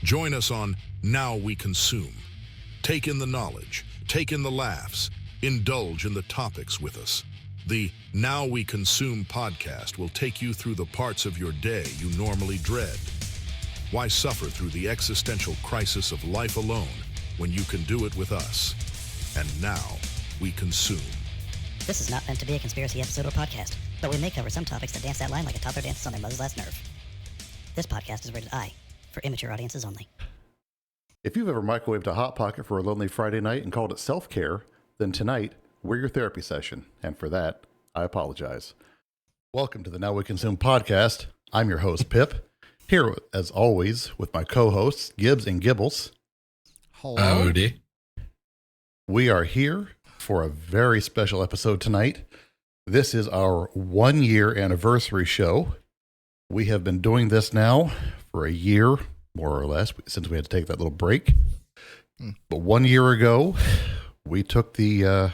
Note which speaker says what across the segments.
Speaker 1: Join us on Now We Consume. Take in the knowledge, take in the laughs, indulge in the topics with us. The Now We Consume podcast will take you through the parts of your day you normally dread. Why suffer through the existential crisis of life alone when you can do it with us? And now we consume.
Speaker 2: This is not meant to be a conspiracy episode or podcast, but we may cover some topics that dance that line like a toddler dances on their mother's last nerve. This podcast is rated I, for immature audiences only.
Speaker 3: If you've ever microwaved a Hot Pocket for a lonely Friday night and called it self-care, then tonight, we're your therapy session. And for that, I apologize. Welcome to the Now We Consume podcast. I'm your host, Pip, here as always with my co-hosts, Gibbs and Gibbles.
Speaker 4: Hello.
Speaker 5: Howdy.
Speaker 3: We are here for a very special episode tonight. This is our 1-year anniversary show. We have been doing this now for a year, more or less, since we had to take that little break. But 1 year ago, we took the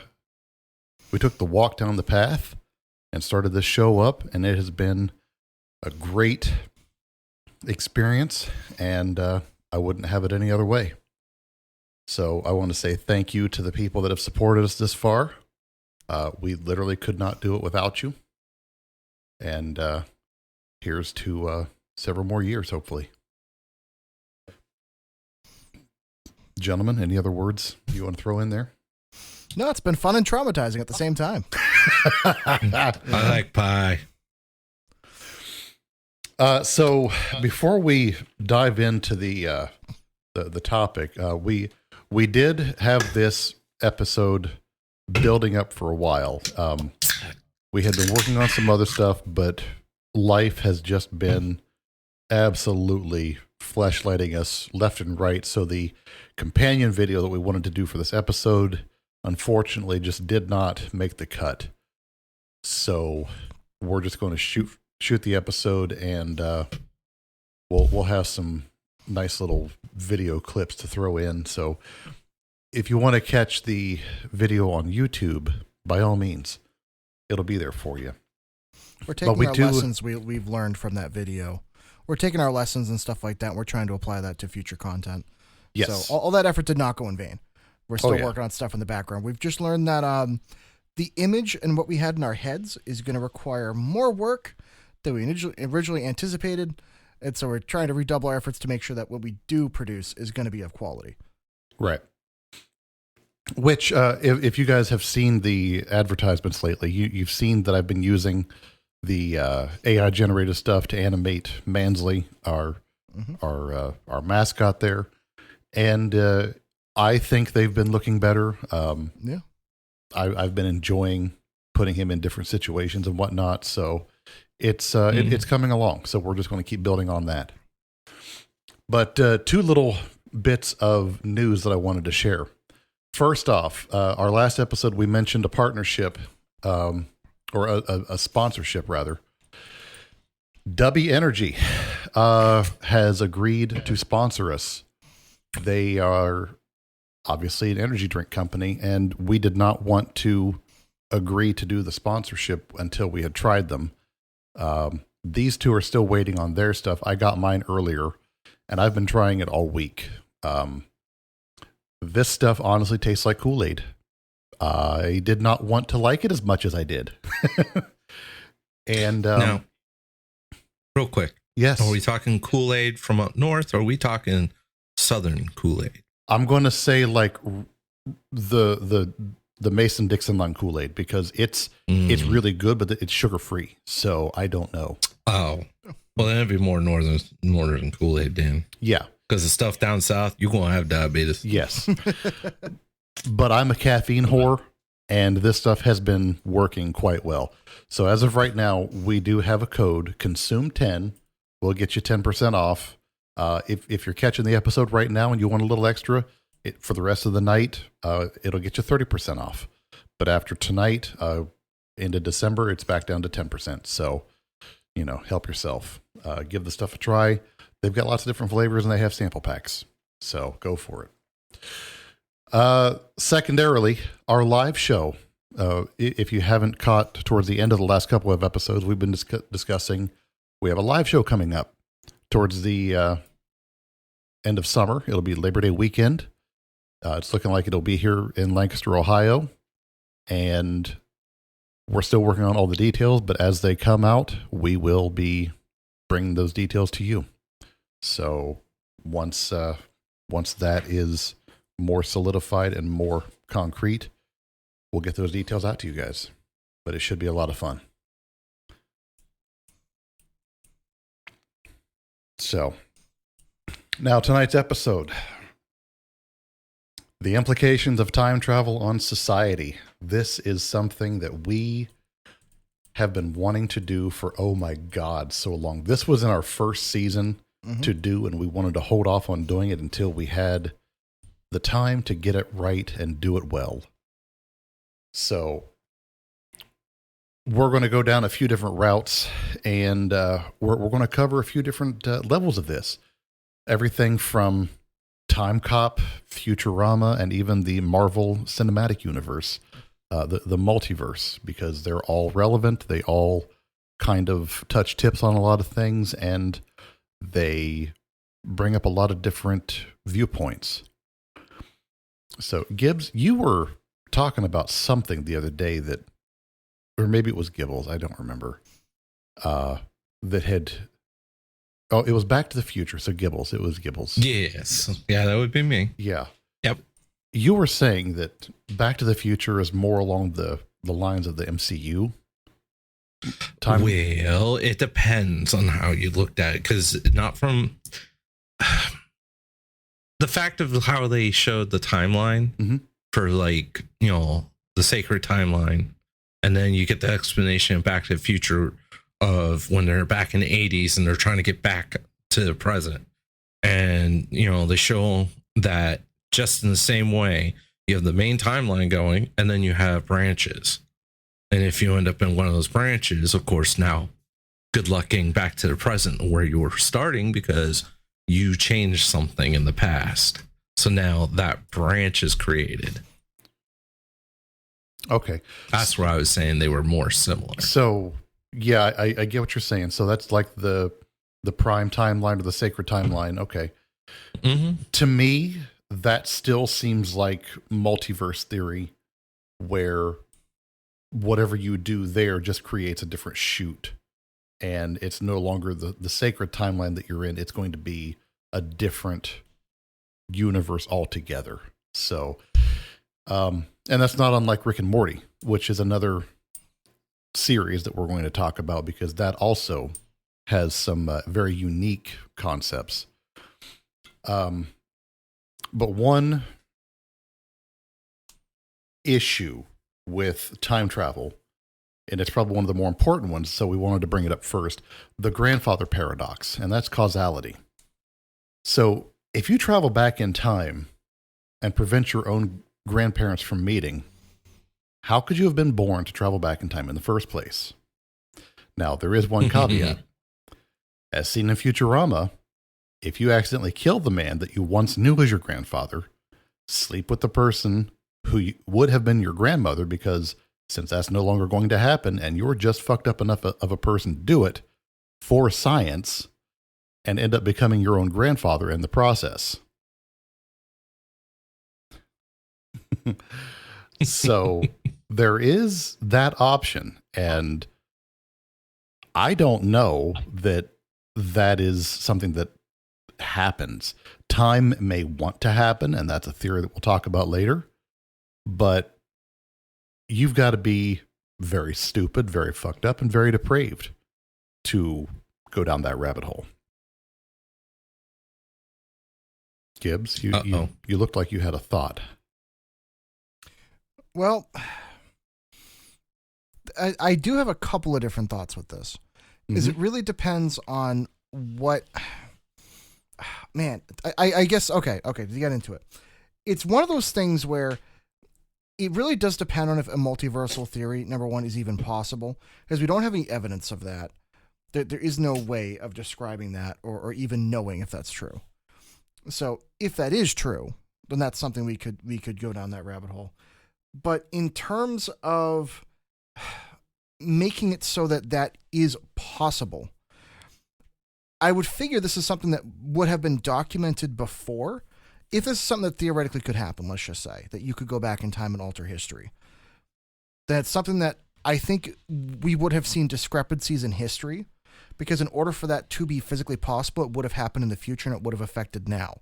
Speaker 3: walk down the path and started this show up, and it has been a great experience, and I wouldn't have it any other way. So I want to say thank you to the people that have supported us this far. We literally could not do it without you. And here's to several more years, hopefully. Gentlemen, any other words you want to throw in there?
Speaker 4: No, it's been fun and traumatizing at the same time.
Speaker 5: I like pie.
Speaker 3: So before we dive into the topic, we did have this episode building up for a while. We had been working on some other stuff, but life has just been absolutely fleshlighting us left and right. So the companion video that we wanted to do for this episode, unfortunately, just did not make the cut. So we're just going to shoot the episode, and we'll have some nice little video clips to throw in. So if you want to catch the video on YouTube, by all means, it'll be there for you.
Speaker 4: We're taking lessons we've learned from that video. We're taking our lessons and stuff like that, and we're trying to apply that to future content.
Speaker 3: Yes.
Speaker 4: So all that effort did not go in vain. We're still working on stuff in the background. We've just learned that the image and what we had in our heads is going to require more work than we originally anticipated. And so we're trying to redouble our efforts to make sure that what we do produce is going to be of quality.
Speaker 3: Right. Which, if you guys have seen the advertisements lately, you've seen that I've been using the AI generated stuff to animate Mansley, our mascot there, and I think they've been looking better.
Speaker 4: Yeah,
Speaker 3: I've been enjoying putting him in different situations and whatnot. So it's it's coming along. So we're just going to keep building on that. But two little bits of news that I wanted to share. First off, our last episode, we mentioned a partnership, or a sponsorship, rather. W Energy has agreed to sponsor us. They are obviously an energy drink company, and we did not want to agree to do the sponsorship until we had tried them. These two are still waiting on their stuff. I got mine earlier, and I've been trying it all week. This stuff honestly tastes like Kool-Aid. I did not want to like it as much as I did. And
Speaker 5: now, real quick.
Speaker 3: Yes.
Speaker 5: Are we talking Kool-Aid from up north, or are we talking Southern Kool-Aid?
Speaker 3: I'm going to say like the Mason-Dixon line Kool-Aid, because it's really good, but it's sugar-free. So I don't know.
Speaker 5: Oh, well, then it'd be more northern Kool-Aid then.
Speaker 3: Yeah.
Speaker 5: Because the stuff down south, you're going to have diabetes.
Speaker 3: Yes. But I'm a caffeine whore, and this stuff has been working quite well. So as of right now, we do have a code, Consume10. We'll get you 10% off. If you're catching the episode right now and you want a little extra, for the rest of the night, it'll get you 30% off. But after tonight, into December, it's back down to 10%. So, help yourself. Give the stuff a try. They've got lots of different flavors, and they have sample packs. So go for it. Secondarily, our live show. If you haven't caught towards the end of the last couple of episodes, we've been discussing, we have a live show coming up towards the end of summer. It'll be Labor Day weekend. It's looking like it'll be here in Lancaster, Ohio. And we're still working on all the details, but as they come out, we will be bringing those details to you. So once that is more solidified and more concrete, we'll get those details out to you guys. But it should be a lot of fun. So now tonight's episode, the implications of time travel on society. This is something that we have been wanting to do for, oh my God, so long. This was in our first season to do, and we wanted to hold off on doing it until we had the time to get it right and do it well. So we're going to go down a few different routes, and we're going to cover a few different levels of this. Everything from Time Cop, Futurama, and even the Marvel Cinematic Universe, the multiverse, because they're all relevant. They all kind of touch tips on a lot of things, and they bring up a lot of different viewpoints. So, Gibbs, you were talking about something the other day that, or maybe it was Gibbles, I don't remember, that had... Oh, it was Back to the Future. So Gibbles. It was Gibbles.
Speaker 5: Yes. Yeah, that would be me.
Speaker 3: Yeah.
Speaker 5: Yep.
Speaker 3: You were saying that Back to the Future is more along the lines of the MCU.
Speaker 5: Well, it depends on how you looked at it, because not from the fact of how they showed the timeline for, like, you know, the sacred timeline, and then you get the explanation of Back to the Future of when they're back in the 80s and they're trying to get back to the present. And, you know, they show that just in the same way, you have the main timeline going, and then you have branches. And if you end up in one of those branches, of course, now good luck getting back to the present where you were starting, because you changed something in the past. So now that branch is created.
Speaker 3: Okay.
Speaker 5: That's where I was saying they were more similar.
Speaker 3: So, yeah, I get what you're saying. So that's like the prime timeline or the sacred timeline. Okay. To me, that still seems like multiverse theory, where whatever you do there just creates a different shoot. And it's no longer the sacred timeline that you're in. It's going to be a different universe altogether. So, and that's not unlike Rick and Morty, which is another series that we're going to talk about, because that also has some very unique concepts. But one issue with time travel, and it's probably one of the more important ones, so we wanted to bring it up first, the grandfather paradox, and that's causality. So if you travel back in time and prevent your own grandparents from meeting, how could you have been born to travel back in time in the first place? Now, there is one caveat. As seen in Futurama, if you accidentally kill the man that you once knew as your grandfather, sleep with the person who would have been your grandmother, because since that's no longer going to happen and you're just fucked up enough of a person to do it for science, and end up becoming your own grandfather in the process. So there is that option, and I don't know that that is something that happens. Time may want to happen, and that's a theory that we'll talk about later, but you've got to be very stupid, very fucked up, and very depraved to go down that rabbit hole. Gibbs, you looked like you had a thought.
Speaker 4: Well, I do have a couple of different thoughts with this. Is it really depends on what... Man, I guess, okay, to get into it. It's one of those things where it really does depend on if a multiversal theory, number one, is even possible, because we don't have any evidence of that. There is no way of describing that or even knowing if that's true. So if that is true, then that's something we could go down that rabbit hole. But in terms of making it so that that is possible, I would figure this is something that would have been documented before. If this is something that theoretically could happen, let's just say that you could go back in time and alter history. That's something that I think we would have seen discrepancies in history, because in order for that to be physically possible, it would have happened in the future and it would have affected now,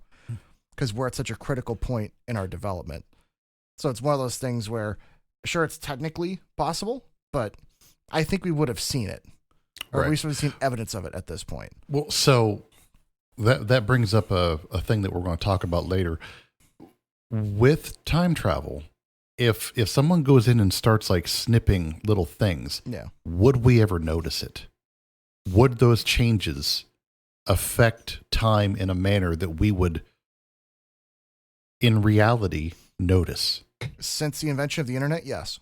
Speaker 4: because we're at such a critical point in our development. So it's one of those things where, sure, it's technically possible, but I think we would have seen it, or at least we've seen evidence of it at this point.
Speaker 3: Well, so that brings up a thing that we're going to talk about later. With time travel, if someone goes in and starts like snipping little things, would we ever notice it? Would those changes affect time in a manner that we would, in reality, notice?
Speaker 4: Since the invention of the internet, yes.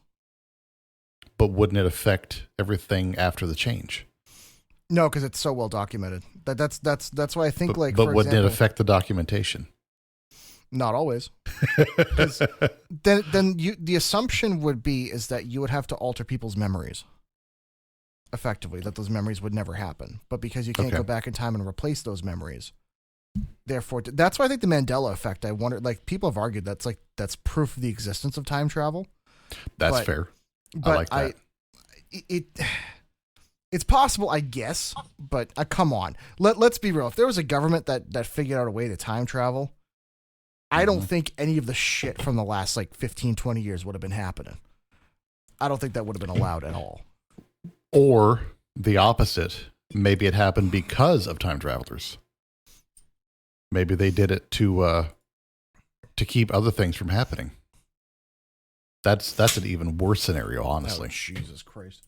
Speaker 3: But wouldn't it affect everything after the change?
Speaker 4: No, because it's so well documented. That's why I think
Speaker 3: But
Speaker 4: for
Speaker 3: wouldn't
Speaker 4: example,
Speaker 3: it affect the documentation?
Speaker 4: Not always. then the assumption would be is that you would have to alter people's memories. Effectively, that those memories would never happen. But because you can't go back in time and replace those memories, therefore, that's why I think the Mandela effect. I wonder, like, people have argued that's proof of the existence of time travel.
Speaker 3: That's fair. I like that.
Speaker 4: It's possible, I guess, but come on. Let's be real. If there was a government that figured out a way to time travel, I don't think any of the shit from the last like 15, 20 years would have been happening. I don't think that would have been allowed at all.
Speaker 3: Or the opposite. Maybe it happened because of time travelers. Maybe they did it to keep other things from happening. That's an even worse scenario, honestly.
Speaker 4: Oh, Jesus Christ.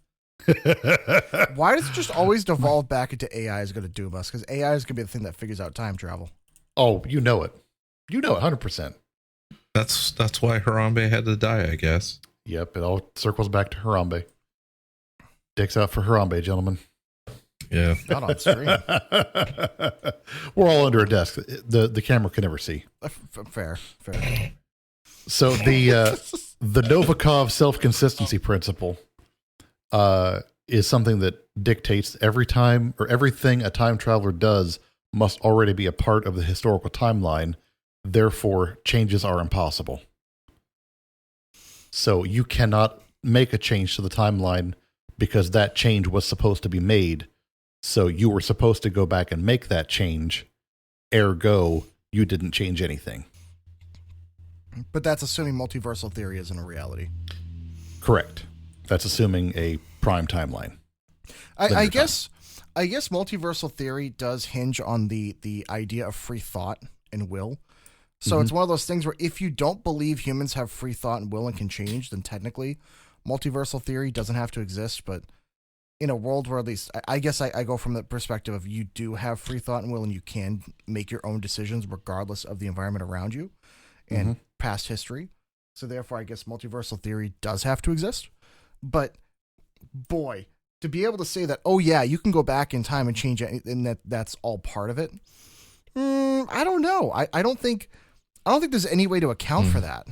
Speaker 4: Why does it just always devolve back into AI is going to doom us? Because AI is going to be the thing that figures out time travel.
Speaker 3: Oh, you know it. You know it 100%.
Speaker 5: That's why Harambe had to die, I guess.
Speaker 3: Yep, it all circles back to Harambe. Dicks out for Harambe, gentlemen.
Speaker 5: Yeah.
Speaker 4: Not on stream.
Speaker 3: We're all under a desk. The camera can never see.
Speaker 4: Fair.
Speaker 3: So the Novikov self-consistency principle is something that dictates every time or everything a time traveler does must already be a part of the historical timeline. Therefore, changes are impossible. So you cannot make a change to the timeline because that change was supposed to be made. So you were supposed to go back and make that change. Ergo, you didn't change anything.
Speaker 4: But that's assuming multiversal theory isn't a reality.
Speaker 3: Correct. That's assuming a prime timeline.
Speaker 4: I guess multiversal theory does hinge on the idea of free thought and will. So it's one of those things where if you don't believe humans have free thought and will and can change, then technically multiversal theory doesn't have to exist. But in a world where at least, I guess I go from the perspective of you do have free thought and will and you can make your own decisions regardless of the environment around you and past history. So therefore, I guess multiversal theory does have to exist. But boy, to be able to say that, oh yeah, you can go back in time and change it, and that's all part of it. I don't know. I don't think there's any way to account for that.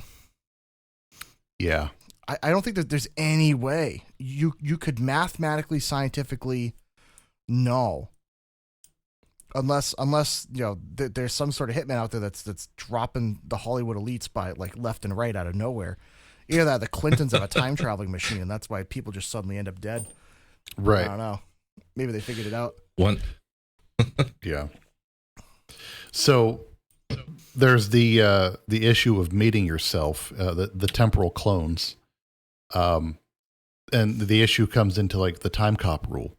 Speaker 3: Yeah.
Speaker 4: I don't think that there's any way you could mathematically, scientifically know, unless there's some sort of hitman out there that's dropping the Hollywood elites by like left and right out of nowhere. Either that, or the Clintons have a time traveling machine, and that's why people just suddenly end up dead.
Speaker 3: Right.
Speaker 4: I don't know. Maybe they figured it out.
Speaker 3: Yeah. So there's the issue of meeting yourself, the temporal clones. And the issue comes into like the time cop rule.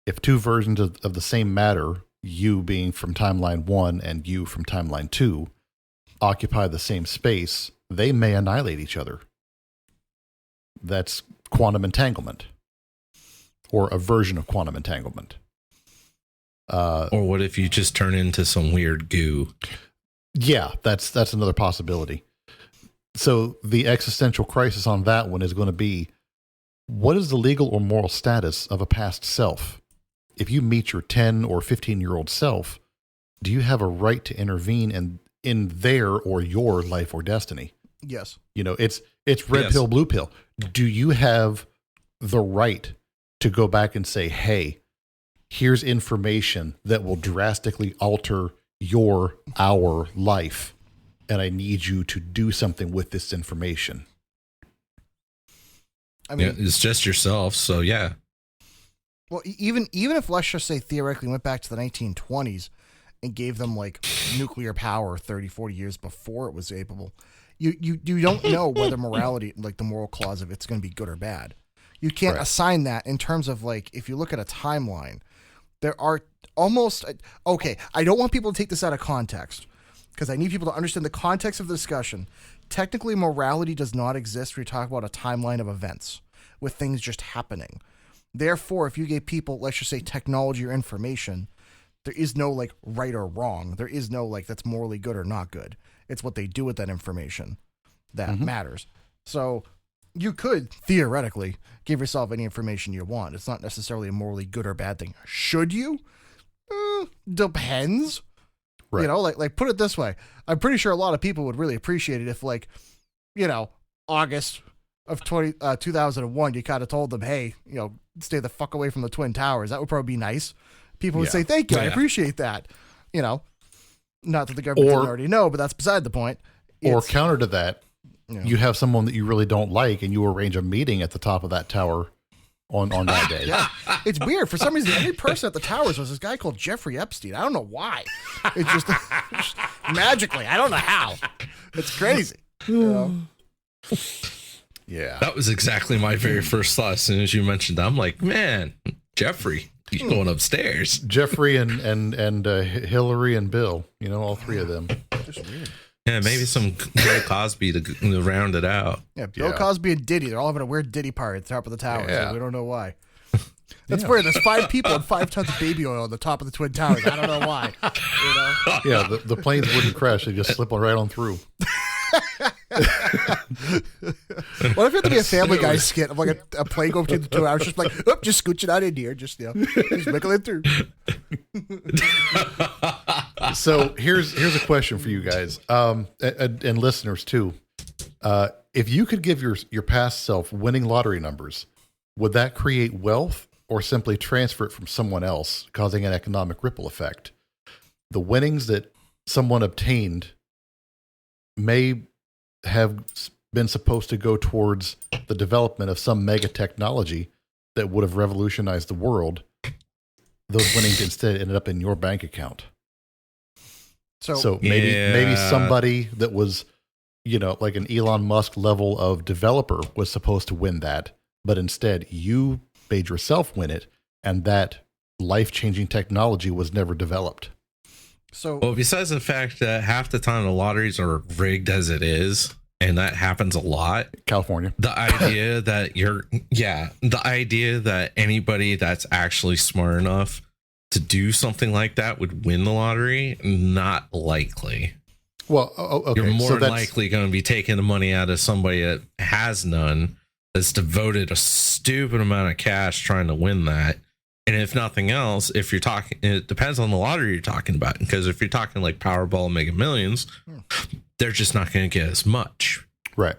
Speaker 3: If two versions of the same matter, you being from timeline 1 and you from timeline 2, occupy the same space, they may annihilate each other. That's quantum entanglement, or a version of quantum entanglement.
Speaker 5: Or what if you just turn into some weird goo?
Speaker 3: Yeah, that's another possibility. So the existential crisis on that one is going to be, what is the legal or moral status of a past self? If you meet your 10 or 15-year-old self, do you have a right to intervene in their or your life or destiny?
Speaker 4: Yes.
Speaker 3: You know, it's red pill, blue pill. Do you have the right to go back and say, hey, here's information that will drastically alter our life, and I need you to do something with this information.
Speaker 4: I mean,
Speaker 5: it's just yourself. So yeah.
Speaker 4: Well, even if, let's just say, theoretically went back to the 1920s and gave them like nuclear power 30, 40 years before it was able, you don't know whether morality, like the moral clause of it's going to be good or bad. You can't assign that in terms of like, if you look at a timeline, there are almost, okay, I don't want people to take this out of context because I need people to understand the context of the discussion. Technically, morality does not exist when you talk about a timeline of events with things just happening. Therefore, if you gave people, let's just say, technology or information, there is no like right or wrong. There is no like that's morally good or not good. It's what they do with that information that matters. So you could theoretically give yourself any information you want. It's not necessarily a morally good or bad thing. Should you? Depends. Right. You know, like put it this way. I'm pretty sure a lot of people would really appreciate it if, like, you know, August of 2001, you kind of told them, hey, you know, stay the fuck away from the Twin Towers. That would probably be nice. People would say, thank you. I appreciate that. You know, not that the government didn't already know, but that's beside the point.
Speaker 3: Or counter to that, you have someone that you really don't like and you arrange a meeting at the top of that tower on that day.
Speaker 4: Yeah. It's weird. For some reason, every person at the towers was this guy called Jeffrey Epstein. I don't know why. It's just magically. I don't know how. It's crazy. You know?
Speaker 3: Yeah.
Speaker 5: That was exactly my very first thought as soon as you mentioned that. I'm like, man, Jeffrey, you're going upstairs.
Speaker 3: Jeffrey and Hillary and Bill, you know, all three of them.
Speaker 4: Just weird.
Speaker 5: Yeah, maybe some Bill Cosby to round it out.
Speaker 4: Yeah, Bill Cosby and Diddy. They're all having a weird Diddy party at the top of the tower. Yeah. So we don't know why. That's weird. There's 5 people and 5 tons of baby oil on the top of the Twin Towers. I don't know why. You know?
Speaker 3: Yeah, the planes wouldn't crash. They just slip right on through.
Speaker 4: What if it had to be a Family Guy skit of like a plane going between the 2 hours, just like, just scooching out in here, just, you know, just making it through.
Speaker 3: So here's a question for you guys, and listeners too. If you could give your past self winning lottery numbers, would that create wealth or simply transfer it from someone else, causing an economic ripple effect? The winnings that someone obtained may have been supposed to go towards the development of some mega technology that would have revolutionized the world. Those winnings instead ended up in your bank account. So maybe somebody that was, you know, like an Elon Musk level of developer was supposed to win that, but instead you made yourself win it, and that life-changing technology was never developed.
Speaker 4: So,
Speaker 5: well, besides the fact that half the time the lotteries are rigged as it is, and that happens a lot.
Speaker 3: California.
Speaker 5: The idea that the idea that anybody that's actually smart enough to do something like that would win the lottery, not likely.
Speaker 3: Well, okay.
Speaker 5: You're more likely going to be taking the money out of somebody that has none, that's devoted a stupid amount of cash trying to win that. And if nothing else, if you're talking, it depends on the lottery you're talking about. Because if you're talking like Powerball, Mega Millions, they're just not going to get as much.
Speaker 3: Right.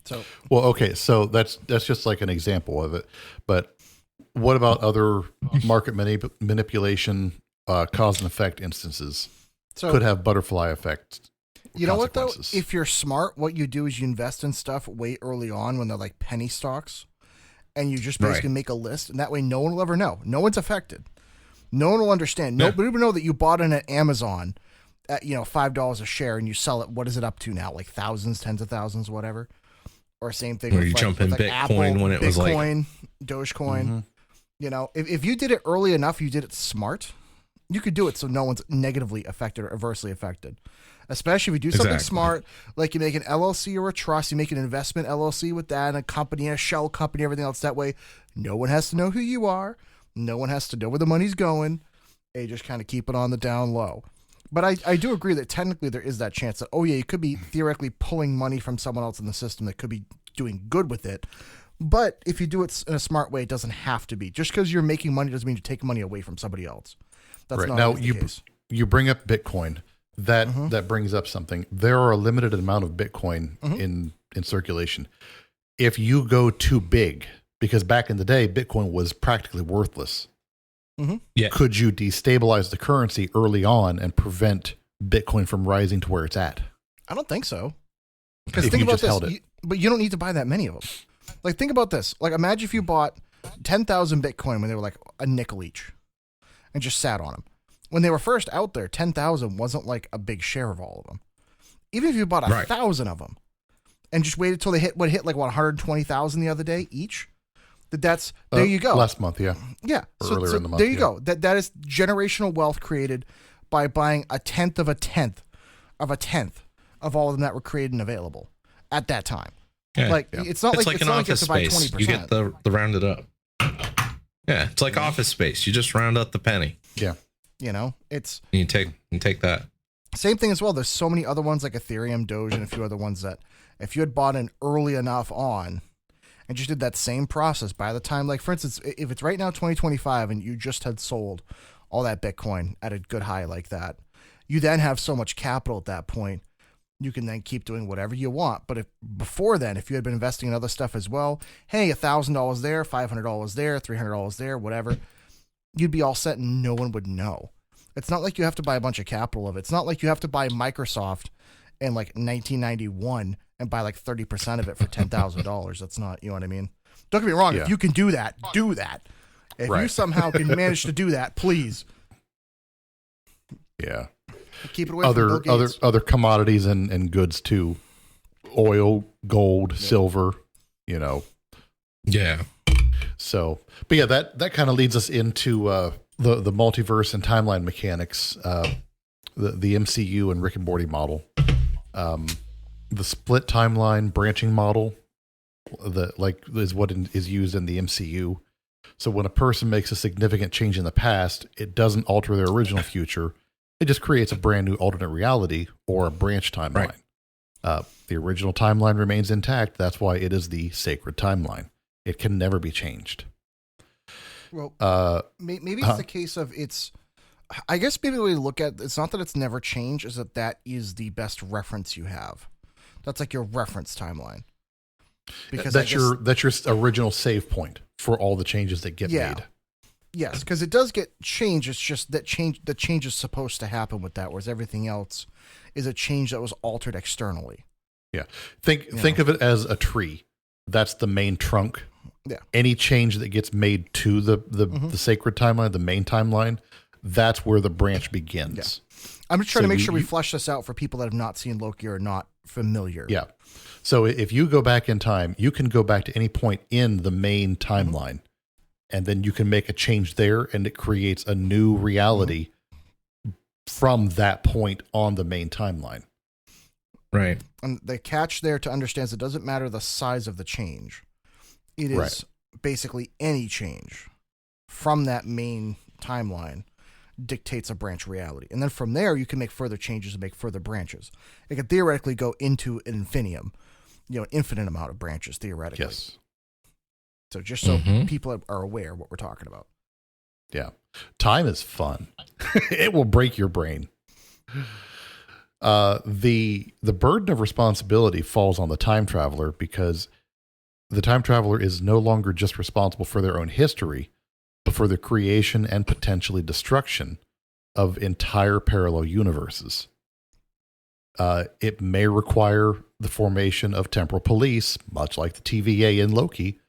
Speaker 4: So,
Speaker 3: well, okay. So that's just like an example of it. But what about other market manipulation, cause and effect instances?
Speaker 4: So
Speaker 3: could have butterfly effect.
Speaker 4: You know what, though? If you're smart, what you do is you invest in stuff way early on when they're like penny stocks, and you just basically make a list, and that way no one will ever know. No one's affected. No one will understand. Nobody will know that you bought it at Amazon at, you know, $5 a share, and you sell it. What is it up to now? Like thousands, tens of thousands, whatever. Or same thing.
Speaker 5: Where you jump in Bitcoin
Speaker 4: Apple,
Speaker 5: when it was like
Speaker 4: Bitcoin, Dogecoin. You know, if you did it early enough, you did it smart. You could do it so no one's negatively affected or adversely affected. Especially if you do something smart, like you make an LLC or a trust, you make an investment LLC with that, and a company, a shell company, everything else. That way, no one has to know who you are. No one has to know where the money's going. They just kind of keep it on the down low. But I do agree that technically there is that chance that, oh yeah, you could be theoretically pulling money from someone else in the system that could be doing good with it. But if you do it in a smart way, it doesn't have to be. Just because you're making money doesn't mean you're taking money away from somebody else. That's not
Speaker 3: now
Speaker 4: the case.
Speaker 3: You bring up Bitcoin. That brings up something. There are a limited amount of Bitcoin in circulation. If you go too big, because back in the day, Bitcoin was practically worthless.
Speaker 5: Yeah.
Speaker 3: Could you destabilize the currency early on and prevent Bitcoin from rising to where it's at?
Speaker 4: I don't think so. Because
Speaker 3: If
Speaker 4: think
Speaker 3: you
Speaker 4: about
Speaker 3: just
Speaker 4: this,
Speaker 3: held it.
Speaker 4: but you don't need to buy that many of them. Like, think about this. Like, imagine if you bought 10,000 Bitcoin when they were like a nickel each and just sat on them. When they were first out there, 10,000 wasn't like a big share of all of them. Even if you bought 1,000 of them and just waited till they hit 120,000 the other day each, there you go.
Speaker 3: Last month, yeah.
Speaker 4: Yeah.
Speaker 3: Earlier in the month,
Speaker 4: there you go. That is generational wealth created by buying a tenth of all of them that were created and available at that time.
Speaker 5: Yeah.
Speaker 4: It's not
Speaker 5: It's
Speaker 4: like
Speaker 5: like
Speaker 4: it's
Speaker 5: an
Speaker 4: not like you have
Speaker 5: office
Speaker 4: to buy
Speaker 5: space.
Speaker 4: 20%.
Speaker 5: You get the rounded up. Yeah, it's like office space. You just round up the penny.
Speaker 3: Yeah.
Speaker 4: It's
Speaker 5: You take that.
Speaker 4: same thing as well. There's so many other ones like Ethereum, Doge, and a few other ones that if you had bought in early enough on and just did that same process, by the time, like for instance, if it's right now 2025 and you just had sold all that Bitcoin at a good high like that, you then have so much capital at that point. You can then keep doing whatever you want. But if before then, if you had been investing in other stuff as well, hey, $1,000 there, $500 there, $300 there, whatever, you'd be all set and no one would know. It's not like you have to buy a bunch of capital of it. It's not like you have to buy Microsoft in like 1991 and buy like 30% of it for $10,000. That's not, you know what I mean? Don't get me wrong.
Speaker 3: Yeah.
Speaker 4: If you can do that, do that. If you somehow can manage to do that, please.
Speaker 3: Yeah.
Speaker 4: Keep it away from Bill Gates.
Speaker 3: Other commodities and goods too. Oil, gold, silver,
Speaker 5: Yeah.
Speaker 3: So, but yeah, that kind of leads us into the multiverse and timeline mechanics, the MCU and Rick and Morty model, the split timeline branching model, is what is used in the MCU. So when a person makes a significant change in the past, it doesn't alter their original future. It just creates a brand new alternate reality or a branch timeline. Right. The original timeline remains intact. That's why it is the sacred timeline. It can never be changed.
Speaker 4: Well, maybe it's the case of I guess maybe the way to look at it's not that it's never changed, is that is the best reference you have. That's like your reference timeline. Because
Speaker 3: that's your original save point for all the changes that get made.
Speaker 4: Yes, because it does get changed. It's just that the change is supposed to happen with that, whereas everything else is a change that was altered externally.
Speaker 3: Yeah. Think of it as a tree. That's the main trunk.
Speaker 4: Yeah.
Speaker 3: Any change that gets made to the sacred timeline, the main timeline, that's where the branch begins.
Speaker 4: Yeah. I'm just trying to make sure we flesh this out for people that have not seen Loki or are not familiar.
Speaker 3: Yeah. So if you go back in time, you can go back to any point in the main timeline, and then you can make a change there, and it creates a new reality from that point on the main timeline.
Speaker 5: Right.
Speaker 4: And the catch there to understand is it doesn't matter the size of the change. It is basically any change from that main timeline dictates a branch reality. And then from there, you can make further changes and make further branches. It could theoretically go into an infinitum, an infinite amount of branches, theoretically.
Speaker 3: Yes. So
Speaker 4: just so people are aware of what we're talking about.
Speaker 3: Yeah. Time is fun. It will break your brain. The burden of responsibility falls on the time traveler because the time traveler is no longer just responsible for their own history, but for the creation and potentially destruction of entire parallel universes. It may require the formation of temporal police, much like the TVA in Loki,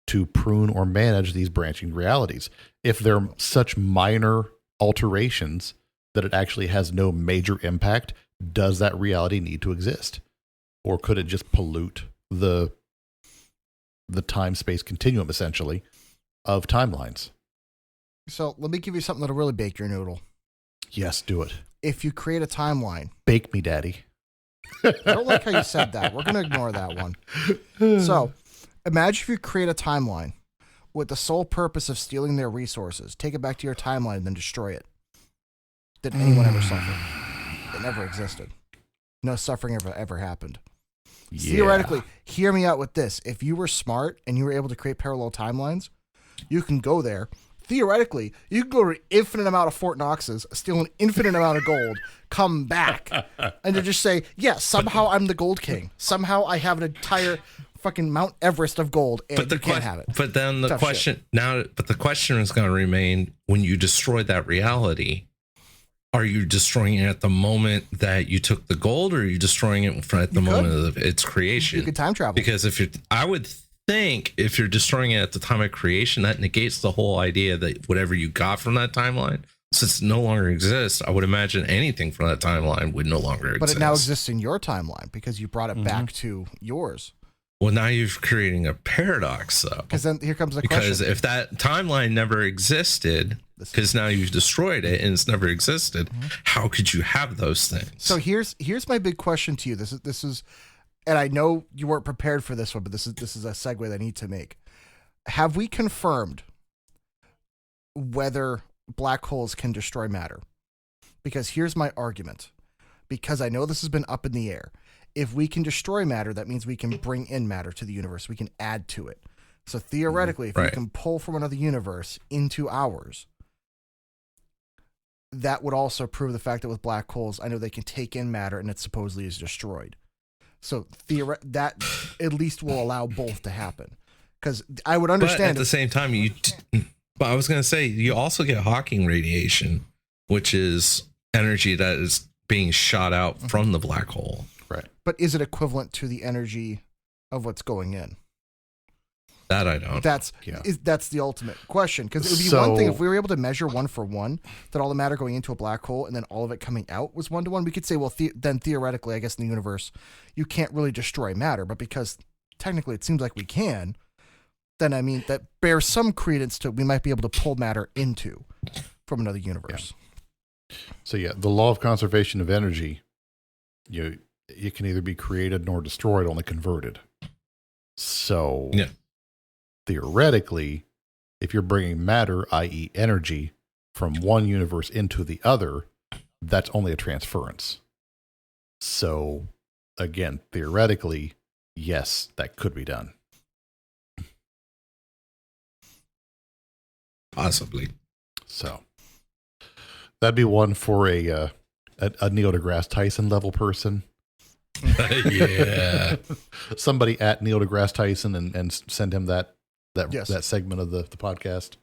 Speaker 3: to prune or manage these branching realities. If they're such minor alterations that it actually has no major impact, does that reality need to exist? Or could it just pollute the time-space continuum, essentially, of timelines?
Speaker 4: So let me give you something that'll really bake your noodle.
Speaker 3: Yes, do it.
Speaker 4: If you create a timeline.
Speaker 3: Bake me, Daddy.
Speaker 4: I don't like how you said that. We're going to ignore that one. So imagine if you create a timeline with the sole purpose of stealing their resources, take it back to your timeline, and then destroy it. Did anyone ever suffer? It never existed. No suffering ever happened.
Speaker 3: Yeah.
Speaker 4: Theoretically, hear me out with this. If you were smart and you were able to create parallel timelines, you can go there. Theoretically, you can go to an infinite amount of Fort Knoxes, steal an infinite amount of gold, come back, and then just say, yeah, somehow I'm the Gold King. Somehow I have an entire fucking Mount Everest of gold, and
Speaker 5: But
Speaker 4: you can't have it.
Speaker 5: But then the
Speaker 4: Tough
Speaker 5: question the question is going to remain: when you destroy that reality, are you destroying it at the moment that you took the gold, or are you destroying it at the moment of its creation?
Speaker 4: You could time travel.
Speaker 5: Because I would think if you're destroying it at the time of creation, that negates the whole idea that whatever you got from that timeline, since it no longer exists, I would imagine anything from that timeline would no longer exist.
Speaker 4: But it now exists in your timeline because you brought it back to yours.
Speaker 5: Well, now you're creating a paradox, though.
Speaker 4: Because then here comes the question.
Speaker 5: Because if that timeline never existed, because now you've destroyed it and it's never existed, how could you have those things?
Speaker 4: So here's my big question to you. This is, and I know you weren't prepared for this one, but this is a segue that I need to make. Have we confirmed whether black holes can destroy matter? Because here's my argument. Because I know this has been up in the air. If we can destroy matter, that means we can bring in matter to the universe. We can add to it. So theoretically, if we can pull from another universe into ours, that would also prove the fact that with black holes, I know they can take in matter and it supposedly is destroyed. So that at least will allow both to happen. Because I would understand.
Speaker 5: But at the same time, but I was going to say, you also get Hawking radiation, which is energy that is being shot out from the black hole.
Speaker 3: Right.
Speaker 4: But is it equivalent to the energy of what's going in?
Speaker 5: That I don't.
Speaker 4: That's the ultimate question. Because it would be one thing if we were able to measure one for one that all the matter going into a black hole and then all of it coming out was 1-to-1. We could say, well, then theoretically, I guess in the universe, you can't really destroy matter. But because technically it seems like we can, then I mean that bears some credence to we might be able to pull matter into from another universe.
Speaker 3: Yeah. So the law of conservation of energy, it can either be created nor destroyed, only converted. So theoretically, if you're bringing matter, i.e. energy, from one universe into the other, that's only a transference. So again, theoretically, yes, that could be done.
Speaker 5: Possibly.
Speaker 3: So that'd be one for a Neil deGrasse Tyson level person.
Speaker 5: Yeah.
Speaker 3: Somebody at Neil deGrasse Tyson and send him that segment of the podcast.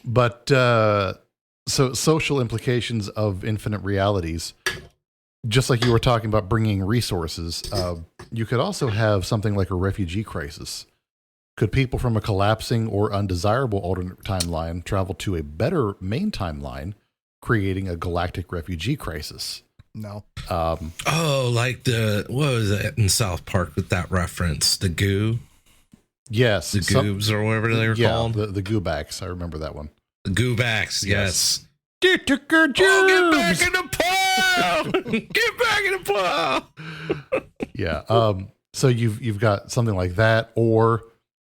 Speaker 3: But so social implications of infinite realities, just like you were talking about bringing resources, you could also have something like a refugee crisis. Could people from a collapsing or undesirable alternate timeline travel to a better main timeline, creating a galactic refugee crisis?
Speaker 4: No.
Speaker 5: Like what was that in South Park with that reference? The goo?
Speaker 3: Yes.
Speaker 5: The goobs or whatever they were called?
Speaker 3: The goobacks. I remember that one.
Speaker 5: The goobacks, yes.
Speaker 3: Get back in
Speaker 5: the pile! Get back in the pile!
Speaker 3: Yeah. So you've got something like that, or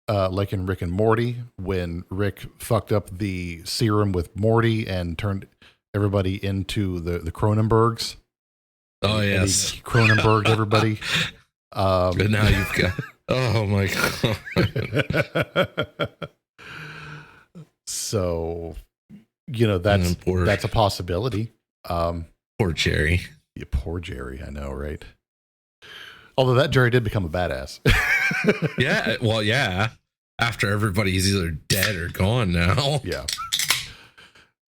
Speaker 3: like in Rick and Morty, when Rick fucked up the serum with Morty and turned everybody into the Cronenbergs.
Speaker 5: Oh, yes.
Speaker 3: Cronenberg, everybody.
Speaker 5: But now you've got... Oh, my God.
Speaker 3: So, that's a possibility.
Speaker 5: Poor Jerry.
Speaker 3: Yeah, poor Jerry. I know, right? Although that Jerry did become a badass.
Speaker 5: Yeah. Well, yeah. After everybody's either dead or gone now.
Speaker 3: Yeah.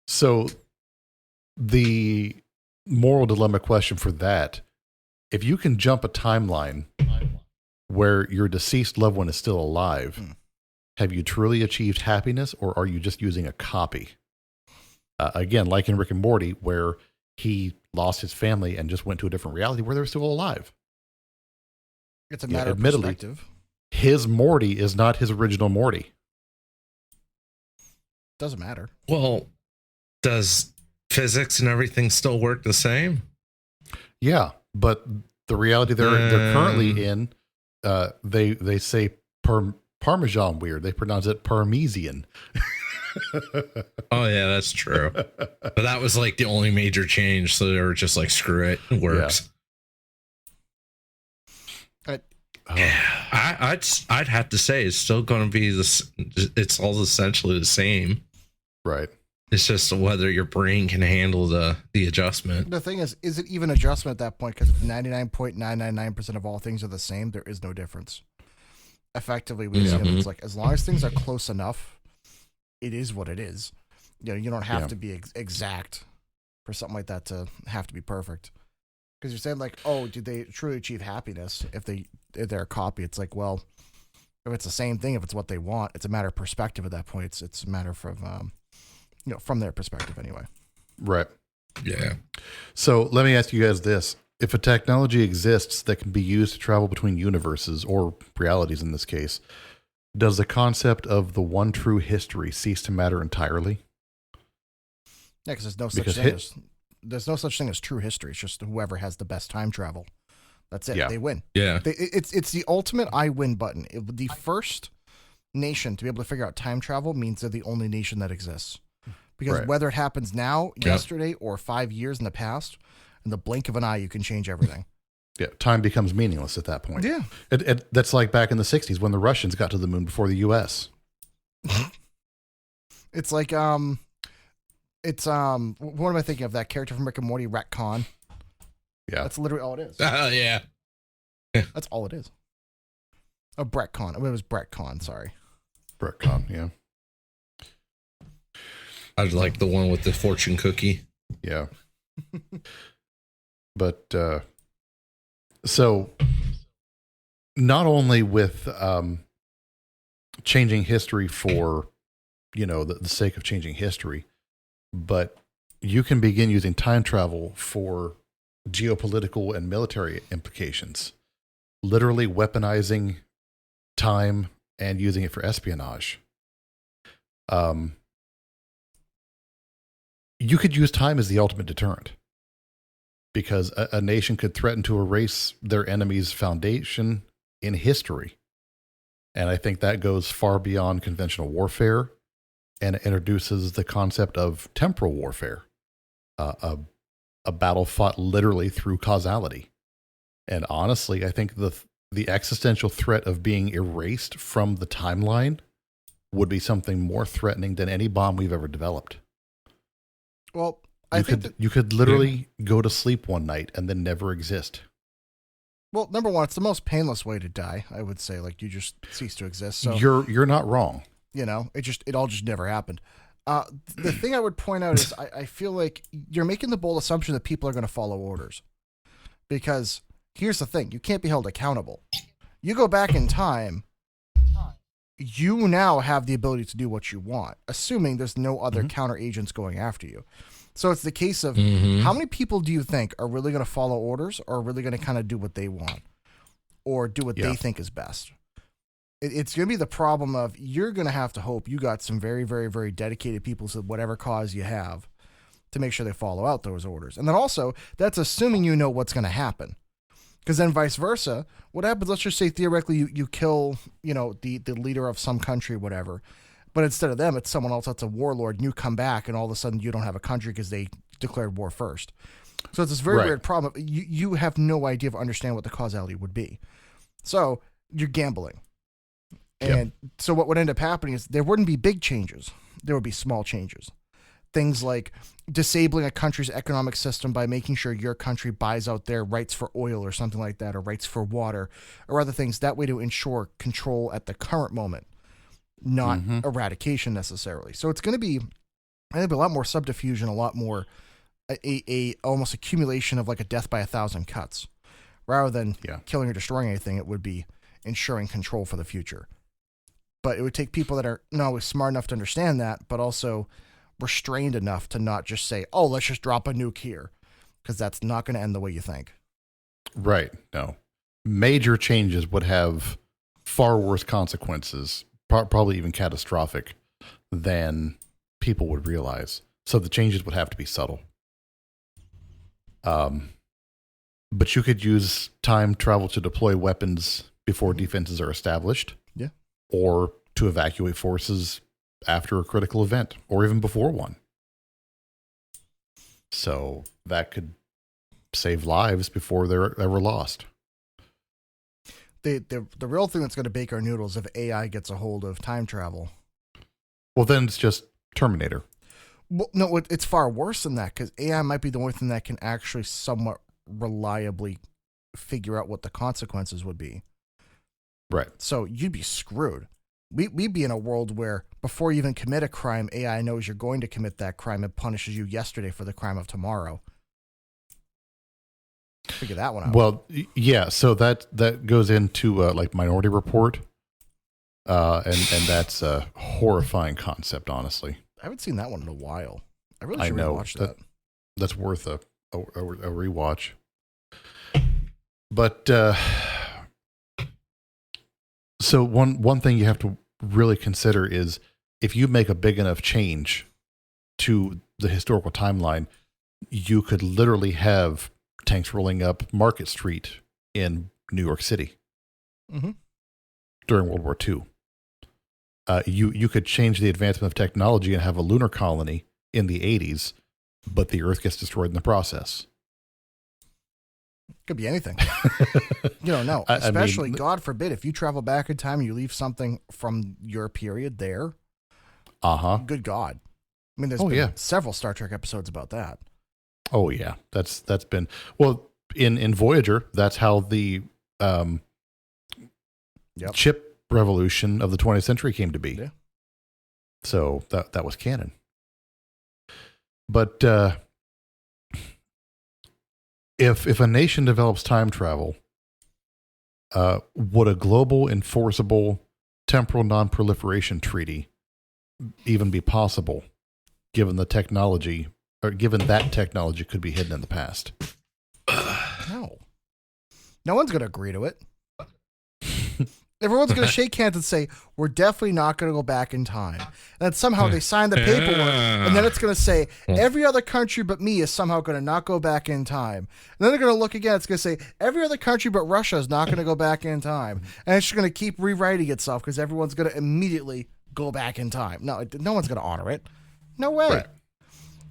Speaker 3: So the moral dilemma question for that, if you can jump a timeline where your deceased loved one is still alive, have you truly achieved happiness, or are you just using a copy? Again, like in Rick and Morty, where he lost his family and just went to a different reality where they're still alive.
Speaker 4: It's a matter of perspective.
Speaker 3: His Morty is not his original Morty.
Speaker 4: Doesn't matter.
Speaker 5: Well, does physics and everything still work the same?
Speaker 3: Yeah, but the reality they're currently in, they say Parmesan weird. They pronounce it Parmesan.
Speaker 5: Oh yeah, that's true. But that was like the only major change, so they were just like, screw it, it works. Yeah. I'd have to say it's still going to be this. It's all essentially the same,
Speaker 3: right?
Speaker 5: It's just whether your brain can handle the adjustment.
Speaker 4: The thing is it even adjustment at that point? Because if 99.999% of all things are the same, there is no difference. Effectively, we assume it's like, as long as things are close enough, it is what it is. You know, you don't have to be exact for something like that to have to be perfect. Because you're saying like, oh, did they truly achieve happiness if they're a copy? It's like, well, if it's the same thing, if it's what they want, it's a matter of perspective at that point. It's a matter from from their perspective anyway.
Speaker 3: Right.
Speaker 5: Yeah.
Speaker 3: So let me ask you guys this. If a technology exists that can be used to travel between universes or realities in this case, does the concept of the one true history cease to matter entirely?
Speaker 4: Yeah, because there's no such thing as true history. It's just whoever has the best time travel. That's it. Yeah. They win.
Speaker 5: Yeah.
Speaker 4: It's the ultimate I win button. The first nation to be able to figure out time travel means they're the only nation that exists. Because whether it happens now, yesterday, or 5 years in the past, in the blink of an eye, you can change everything.
Speaker 3: Yeah, time becomes meaningless at that point.
Speaker 4: Yeah.
Speaker 3: That's like back in the 60s when the Russians got to the moon before the U.S.
Speaker 4: It's like, what am I thinking of? That character from Rick and Morty, Retcon.
Speaker 3: Yeah.
Speaker 4: That's literally all it is.
Speaker 5: Yeah.
Speaker 4: That's all it is. Oh, Brettcon. It was Brettcon, sorry.
Speaker 3: Brettcon, yeah.
Speaker 5: I'd like the one with the fortune cookie.
Speaker 3: Yeah. But, so not only with changing history for, the sake of changing history, but you can begin using time travel for geopolitical and military implications, literally weaponizing time and using it for espionage. You could use time as the ultimate deterrent, because a nation could threaten to erase their enemy's foundation in history. And I think that goes far beyond conventional warfare and it introduces the concept of temporal warfare, a battle fought literally through causality. And honestly, I think the existential threat of being erased from the timeline would be something more threatening than any bomb we've ever developed.
Speaker 4: Well,
Speaker 3: you could literally go to sleep one night and then never exist.
Speaker 4: Well, number one, it's the most painless way to die, I would say. Like, you just cease to exist. So
Speaker 3: you're not wrong.
Speaker 4: It all just never happened. The thing I would point out is I feel like you're making the bold assumption that people are going to follow orders. Because here's the thing, you can't be held accountable. You go back in time, you now have the ability to do what you want, assuming there's no other counter agents going after you. So it's the case of how many people do you think are really going to follow orders or are really going to kind of do what they want or do what they think is best? It's going to be the problem of you're going to have to hope you got some very, very, very dedicated people to whatever cause you have to make sure they follow out those orders. And then also, that's assuming you know what's going to happen. Because then vice versa, what happens, let's just say theoretically you kill, the leader of some country, whatever. But instead of them, it's someone else that's a warlord, and you come back, and all of a sudden you don't have a country because they declared war first. So it's this very weird problem. You have no idea of understanding what the causality would be. So you're gambling. And so what would end up happening is there wouldn't be big changes. There would be small changes. Things like disabling a country's economic system by making sure your country buys out their rights for oil or something like that, or rights for water, or other things. That way to ensure control at the current moment, not eradication necessarily. So it's going to be, I think, a lot more subterfuge and a lot more a almost accumulation of like a death by 1,000 cuts. Rather than killing or destroying anything, it would be ensuring control for the future. But it would take people that are not always smart enough to understand that, but also restrained enough to not just say, oh, let's just drop a nuke here, because that's not going to end the way you think.
Speaker 3: Right. No. Major changes would have far worse consequences, probably even catastrophic, than people would realize. So the changes would have to be subtle. But you could use time travel to deploy weapons before defenses are established.
Speaker 4: Yeah.
Speaker 3: Or to evacuate forces after a critical event, or even before one. So that could save lives before they're ever lost.
Speaker 4: The real thing that's going to bake our noodles if AI gets a hold of time travel.
Speaker 3: Well, then it's just Terminator.
Speaker 4: Well, no, it's far worse than that because AI might be the only thing that can actually somewhat reliably figure out what the consequences would be.
Speaker 3: Right.
Speaker 4: So you'd be screwed. We'd be in a world where before you even commit a crime, AI knows you're going to commit that crime and punishes you yesterday for the crime of tomorrow. Figure that one out.
Speaker 3: Well, yeah. So that goes into like Minority Report, and that's a horrifying concept. Honestly,
Speaker 4: I haven't seen that one in a while. I really should rewatch that.
Speaker 3: That's worth a rewatch. But so one thing you have to really consider is if you make a big enough change to the historical timeline, you could literally have tanks rolling up Market Street in New York City during World War II. You could change the advancement of technology and have a lunar colony in the 80s, but the Earth gets destroyed in the process.
Speaker 4: Could be anything. You don't know. Especially, I mean, God forbid, if you travel back in time and you leave something from your period there. Good God. I mean, there's been several Star Trek episodes about that.
Speaker 3: Oh yeah, that's been in Voyager. That's how the chip revolution of the 20th century came to be.
Speaker 4: Yeah.
Speaker 3: So that was canon. But if a nation develops time travel, would a global enforceable temporal non-proliferation treaty even be possible, given the technology? Or given that technology could be hidden in the past?
Speaker 4: No one's going to agree to it. Everyone's going to shake hands and say, we're definitely not going to go back in time. And then somehow they sign the paperwork, and then it's going to say, every other country but me is somehow going to not go back in time. And then they're going to look again, it's going to say, every other country but Russia is not going to go back in time. And it's just going to keep rewriting itself because everyone's going to immediately go back in time. No one's going to honor it. No way.
Speaker 3: Right.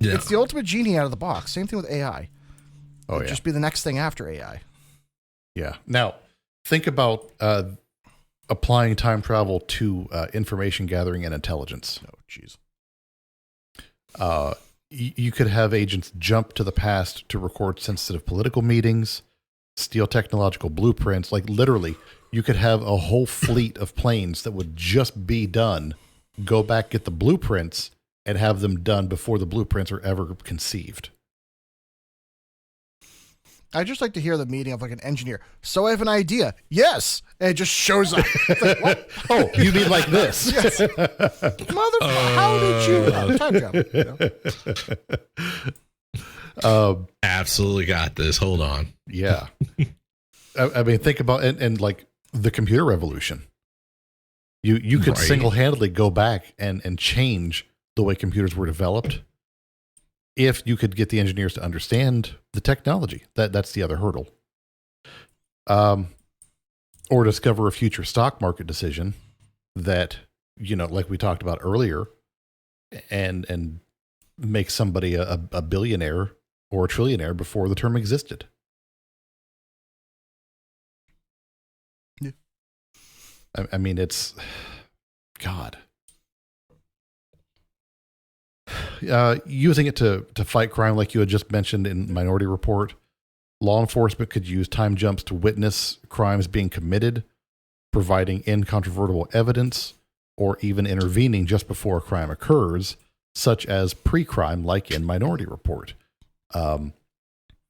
Speaker 4: Yeah. It's the ultimate genie out of the box. Same thing with AI.
Speaker 3: It'd
Speaker 4: just be the next thing after AI.
Speaker 3: Yeah. Now, think about applying time travel to information gathering and intelligence.
Speaker 4: Oh, jeez.
Speaker 3: You could have agents jump to the past to record sensitive political meetings, steal technological blueprints. Like literally, you could have a whole fleet of planes that would just be done, go back, get the blueprints, and have them done before the blueprints are ever conceived.
Speaker 4: I just like to hear the meeting of like an engineer. So I have an idea. Yes. And it just shows up. It's like, what?
Speaker 3: Oh, you mean like this?
Speaker 4: Yes. Motherfucker, how did you? Time travel.
Speaker 5: Absolutely got this. Hold on.
Speaker 3: Yeah. I mean, think about and like the computer revolution. You could single-handedly go back and change the way computers were developed if you could get the engineers to understand the technology. That's the other hurdle. Or discover a future stock market decision that, like we talked about earlier, and make somebody a billionaire or a trillionaire before the term existed.
Speaker 4: Yeah.
Speaker 3: I mean, it's God. Using it to fight crime, like you had just mentioned in Minority Report, law enforcement could use time jumps to witness crimes being committed, providing incontrovertible evidence, or even intervening just before a crime occurs, such as pre-crime, like in Minority Report. The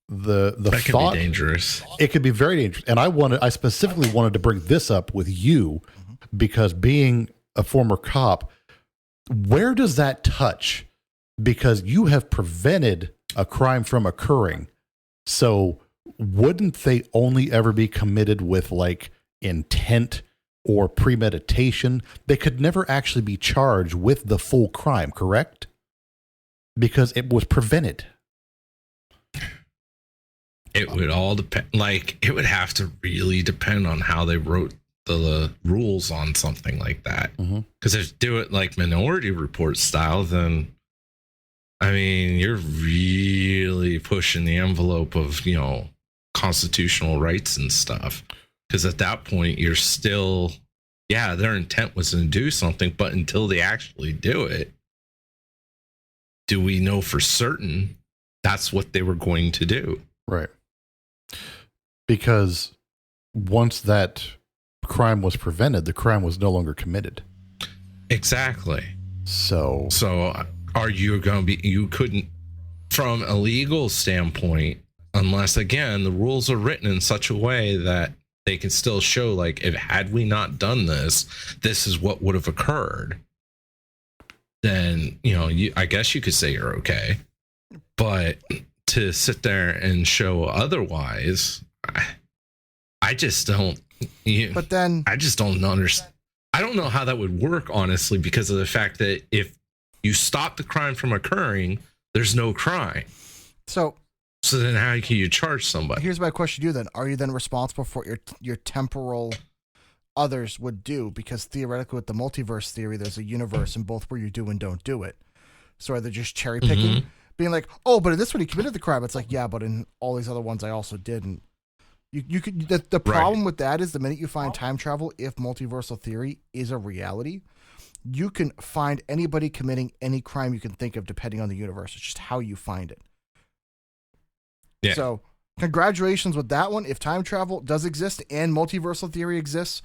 Speaker 5: that could
Speaker 3: thought,
Speaker 5: be dangerous.
Speaker 3: It could be very dangerous, and I specifically wanted to bring this up with you because being a former cop, where does that touch? Because you have prevented a crime from occurring. So wouldn't they only ever be committed with like intent or premeditation? They could never actually be charged with the full crime, correct? Because it was prevented.
Speaker 5: It would all depend. Like, it would have to really depend on how they wrote the rules on something like that. Because if you do it like Minority Report style, then I mean, you're really pushing the envelope of, constitutional rights and stuff. Because at that point, you're still, their intent was to do something, but until they actually do it, do we know for certain that's what they were going to do?
Speaker 3: Right. Because once that crime was prevented, the crime was no longer committed.
Speaker 5: Exactly.
Speaker 3: So
Speaker 5: are you going to be, you couldn't, from a legal standpoint, unless again, the rules are written in such a way that they can still show, like, if had we not done this, this is what would have occurred. Then, I guess you could say you're okay. But to sit there and show otherwise, I just don't.
Speaker 4: But then
Speaker 5: I just don't understand. I don't know how that would work, honestly, because of the fact that if you stop the crime from occurring, there's no crime. So then how can you charge somebody?
Speaker 4: Here's my question to you then. Are you then responsible for your temporal others would do? Because theoretically with the multiverse theory, there's a universe in both where you do and don't do it. So are they just cherry picking? Being like, oh, but in this one he committed the crime. It's like, yeah, but in all these other ones I also didn't. You could the problem with that is the minute you find time travel, if multiversal theory is a reality, you can find anybody committing any crime you can think of depending on the universe. It's just how you find it. Yeah. So congratulations with that one. If time travel does exist and multiversal theory exists,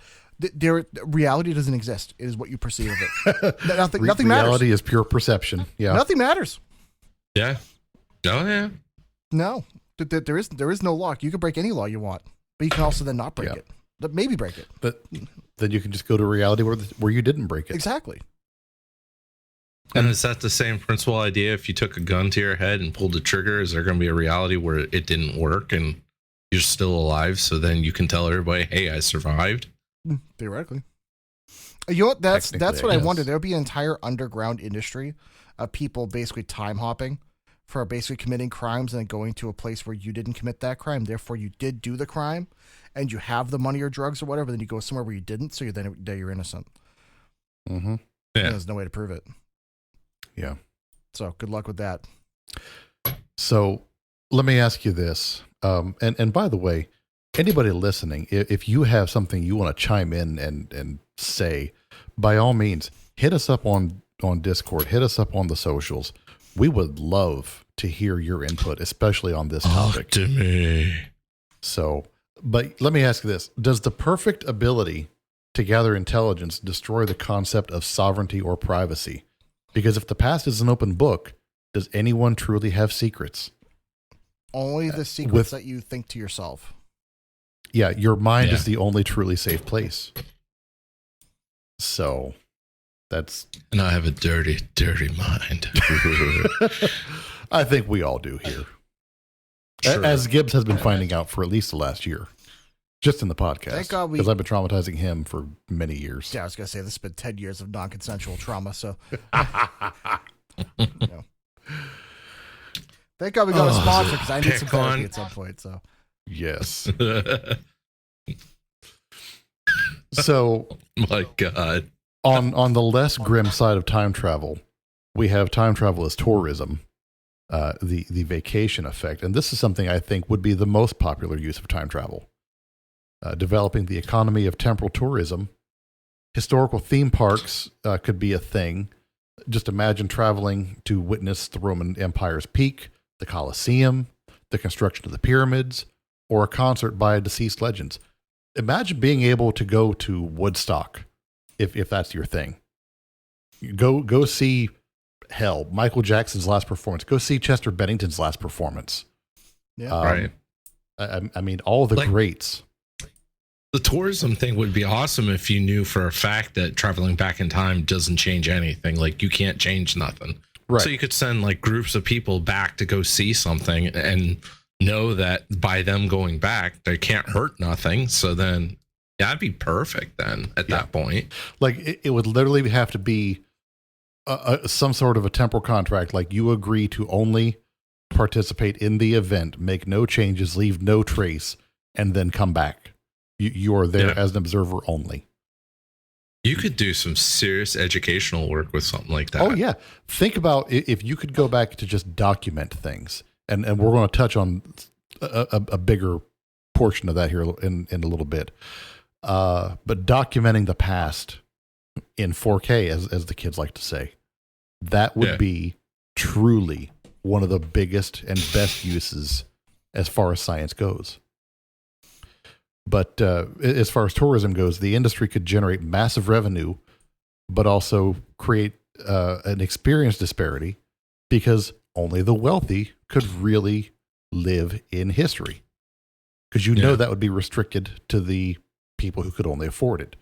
Speaker 4: reality doesn't exist. It is what you perceive of it. Nothing matters.
Speaker 3: Reality is pure perception. Yeah.
Speaker 4: Nothing matters.
Speaker 5: Yeah. Oh yeah.
Speaker 4: No. There is no law. You can break any law you want, but you can also then not break it. But maybe break it.
Speaker 3: But then you can just go to reality where you didn't break it.
Speaker 4: Exactly.
Speaker 5: And is that the same principal idea? If you took a gun to your head and pulled the trigger, is there going to be a reality where it didn't work and you're still alive? So then you can tell everybody, "Hey, I survived."
Speaker 4: Theoretically. You know what? That's what I wonder. There'll be an entire underground industry of people basically time hopping for basically committing crimes and then going to a place where you didn't commit that crime. Therefore, you did do the crime and you have the money or drugs or whatever. Then you go somewhere where you didn't. So you're innocent.
Speaker 3: Mm-hmm.
Speaker 5: Yeah.
Speaker 4: There's no way to prove it.
Speaker 3: Yeah.
Speaker 4: So good luck with that.
Speaker 3: So let me ask you this. And by the way, anybody listening, if you have something you want to chime in and say, by all means, hit us up on Discord, hit us up on the socials. We would love to hear your input, especially on this topic.
Speaker 5: Talk to me.
Speaker 3: So, but let me ask you this. Does the perfect ability to gather intelligence destroy the concept of sovereignty or privacy? Because if the past is an open book, does anyone truly have secrets?
Speaker 4: Only the secrets that you think to yourself.
Speaker 3: Yeah, your mind is the only truly safe place. So that's...
Speaker 5: And I have a dirty, dirty mind.
Speaker 3: I think we all do here.
Speaker 5: Sure.
Speaker 3: As Gibbs has been finding out for at least the last year. Just in the podcast.
Speaker 4: Thank God
Speaker 3: because I've been traumatizing him for many years.
Speaker 4: Yeah, I was going to say, this has been 10 years of non-consensual trauma, so... Thank God we got a sponsor, because I need some therapy at some point, so...
Speaker 3: Yes. So...
Speaker 5: My God.
Speaker 3: On the less grim side of time travel, we have time travel as tourism, the vacation effect. And this is something I think would be the most popular use of time travel. Developing the economy of temporal tourism. Historical theme parks could be a thing. Just imagine traveling to witness the Roman Empire's peak, the Colosseum, the construction of the pyramids, or a concert by deceased legends. Imagine being able to go to Woodstock, if that's your thing. Go see, hell, Michael Jackson's last performance. Go see Chester Bennington's last performance.
Speaker 4: Yeah,
Speaker 5: right.
Speaker 3: I mean, all the greats.
Speaker 5: The tourism thing would be awesome if you knew for a fact that traveling back in time doesn't change anything. Like, you can't change nothing.
Speaker 3: Right.
Speaker 5: So you could send like groups of people back to go see something and know that by them going back, they can't hurt nothing. So then that'd be perfect then at that point.
Speaker 3: Like, it would literally have to be some sort of a temporal contract. Like, you agree to only participate in the event, make no changes, leave no trace, and then come back. You are there as an observer only.
Speaker 5: You could do some serious educational work with something like that.
Speaker 3: Oh, yeah. Think about if you could go back to just document things. And we're going to touch on a bigger portion of that here in a little bit. But documenting the past in 4K, as the kids like to say, that would be truly one of the biggest and best uses as far as science goes. But as far as tourism goes, the industry could generate massive revenue, but also create an experience disparity because only the wealthy could really live in history. Because know that would be restricted to the people who could only afford it.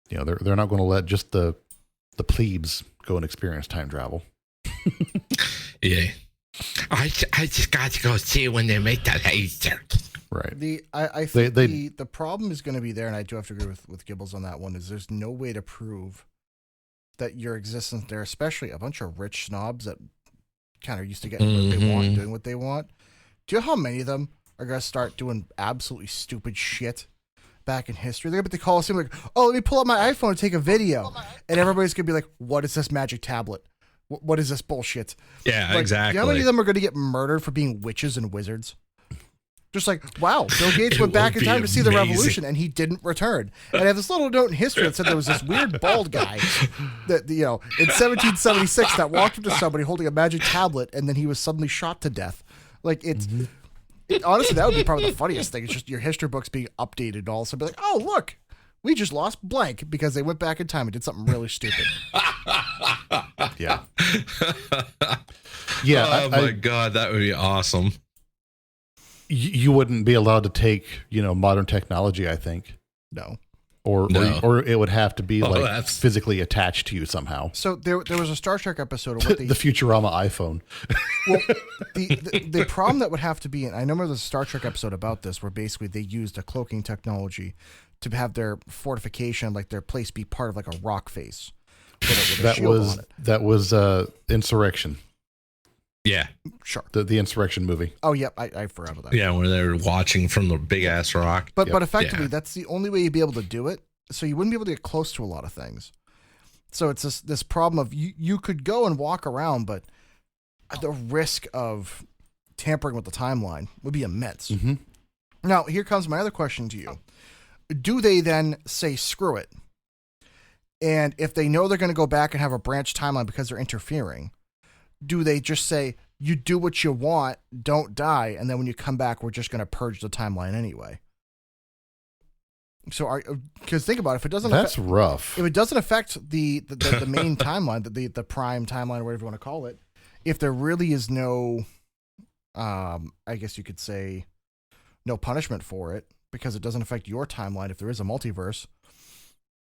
Speaker 3: You know, they're not going to let just the plebes go and experience time travel.
Speaker 5: Yeah. I just got to go see when they make that laser.
Speaker 3: Right.
Speaker 4: I think the problem is going to be there, and I do have to agree with Gibbles on that one, is there's no way to prove that your existence there, especially a bunch of rich snobs that kind of used to getting what they want and doing what they want. Do you know how many of them are going to start doing absolutely stupid shit back in history? They're going to call us and like, oh, let me pull up my iPhone and take a video. And everybody's going to be like, what is this magic tablet? What is this bullshit?
Speaker 5: Yeah, exactly.
Speaker 4: Do you know how many of them are going to get murdered for being witches and wizards? Just like, wow, Bill Gates went back in time to see the revolution and he didn't return. And I have this little note in history that said there was this weird bald guy that, you know, in 1776 that walked up to somebody holding a magic tablet and then he was suddenly shot to death. Like, honestly, that would be probably the funniest thing. It's just your history books being updated and all of a sudden be like, oh, look, we just lost blank because they went back in time and did something really stupid.
Speaker 3: Yeah. Yeah.
Speaker 5: Oh, my God, that would be awesome.
Speaker 3: You wouldn't be allowed to take, you know, modern technology, I think.
Speaker 4: No.
Speaker 3: Or it would have to be physically attached to you somehow.
Speaker 4: So there was a Star Trek episode of what
Speaker 3: the Futurama iPhone.
Speaker 4: Well, the problem that would have to be, and I remember there's a Star Trek episode about this where basically they used a cloaking technology to have their fortification, like their place, be part of like a rock face with a shield on it.
Speaker 3: That was Insurrection.
Speaker 5: Yeah.
Speaker 4: Sure.
Speaker 3: The Insurrection movie.
Speaker 4: Oh, yep. I forgot about that.
Speaker 5: Yeah, where they're watching from the big ass rock.
Speaker 4: But effectively, that's the only way you'd be able to do it. So you wouldn't be able to get close to a lot of things. So it's this problem of you could go and walk around, but the risk of tampering with the timeline would be immense.
Speaker 3: Mm-hmm.
Speaker 4: Now, here comes my other question to you. Do they then say, screw it? And if they know they're going to go back and have a branch timeline because they're interfering, do they just say, you do what you want, don't die, and then when you come back, we're just going to purge the timeline anyway? So, because think about it, if it doesn't,
Speaker 3: that's rough.
Speaker 4: If it doesn't affect the main timeline, the prime timeline, or whatever you want to call it, if there really is no, I guess you could say, no punishment for it because it doesn't affect your timeline. If there is a multiverse,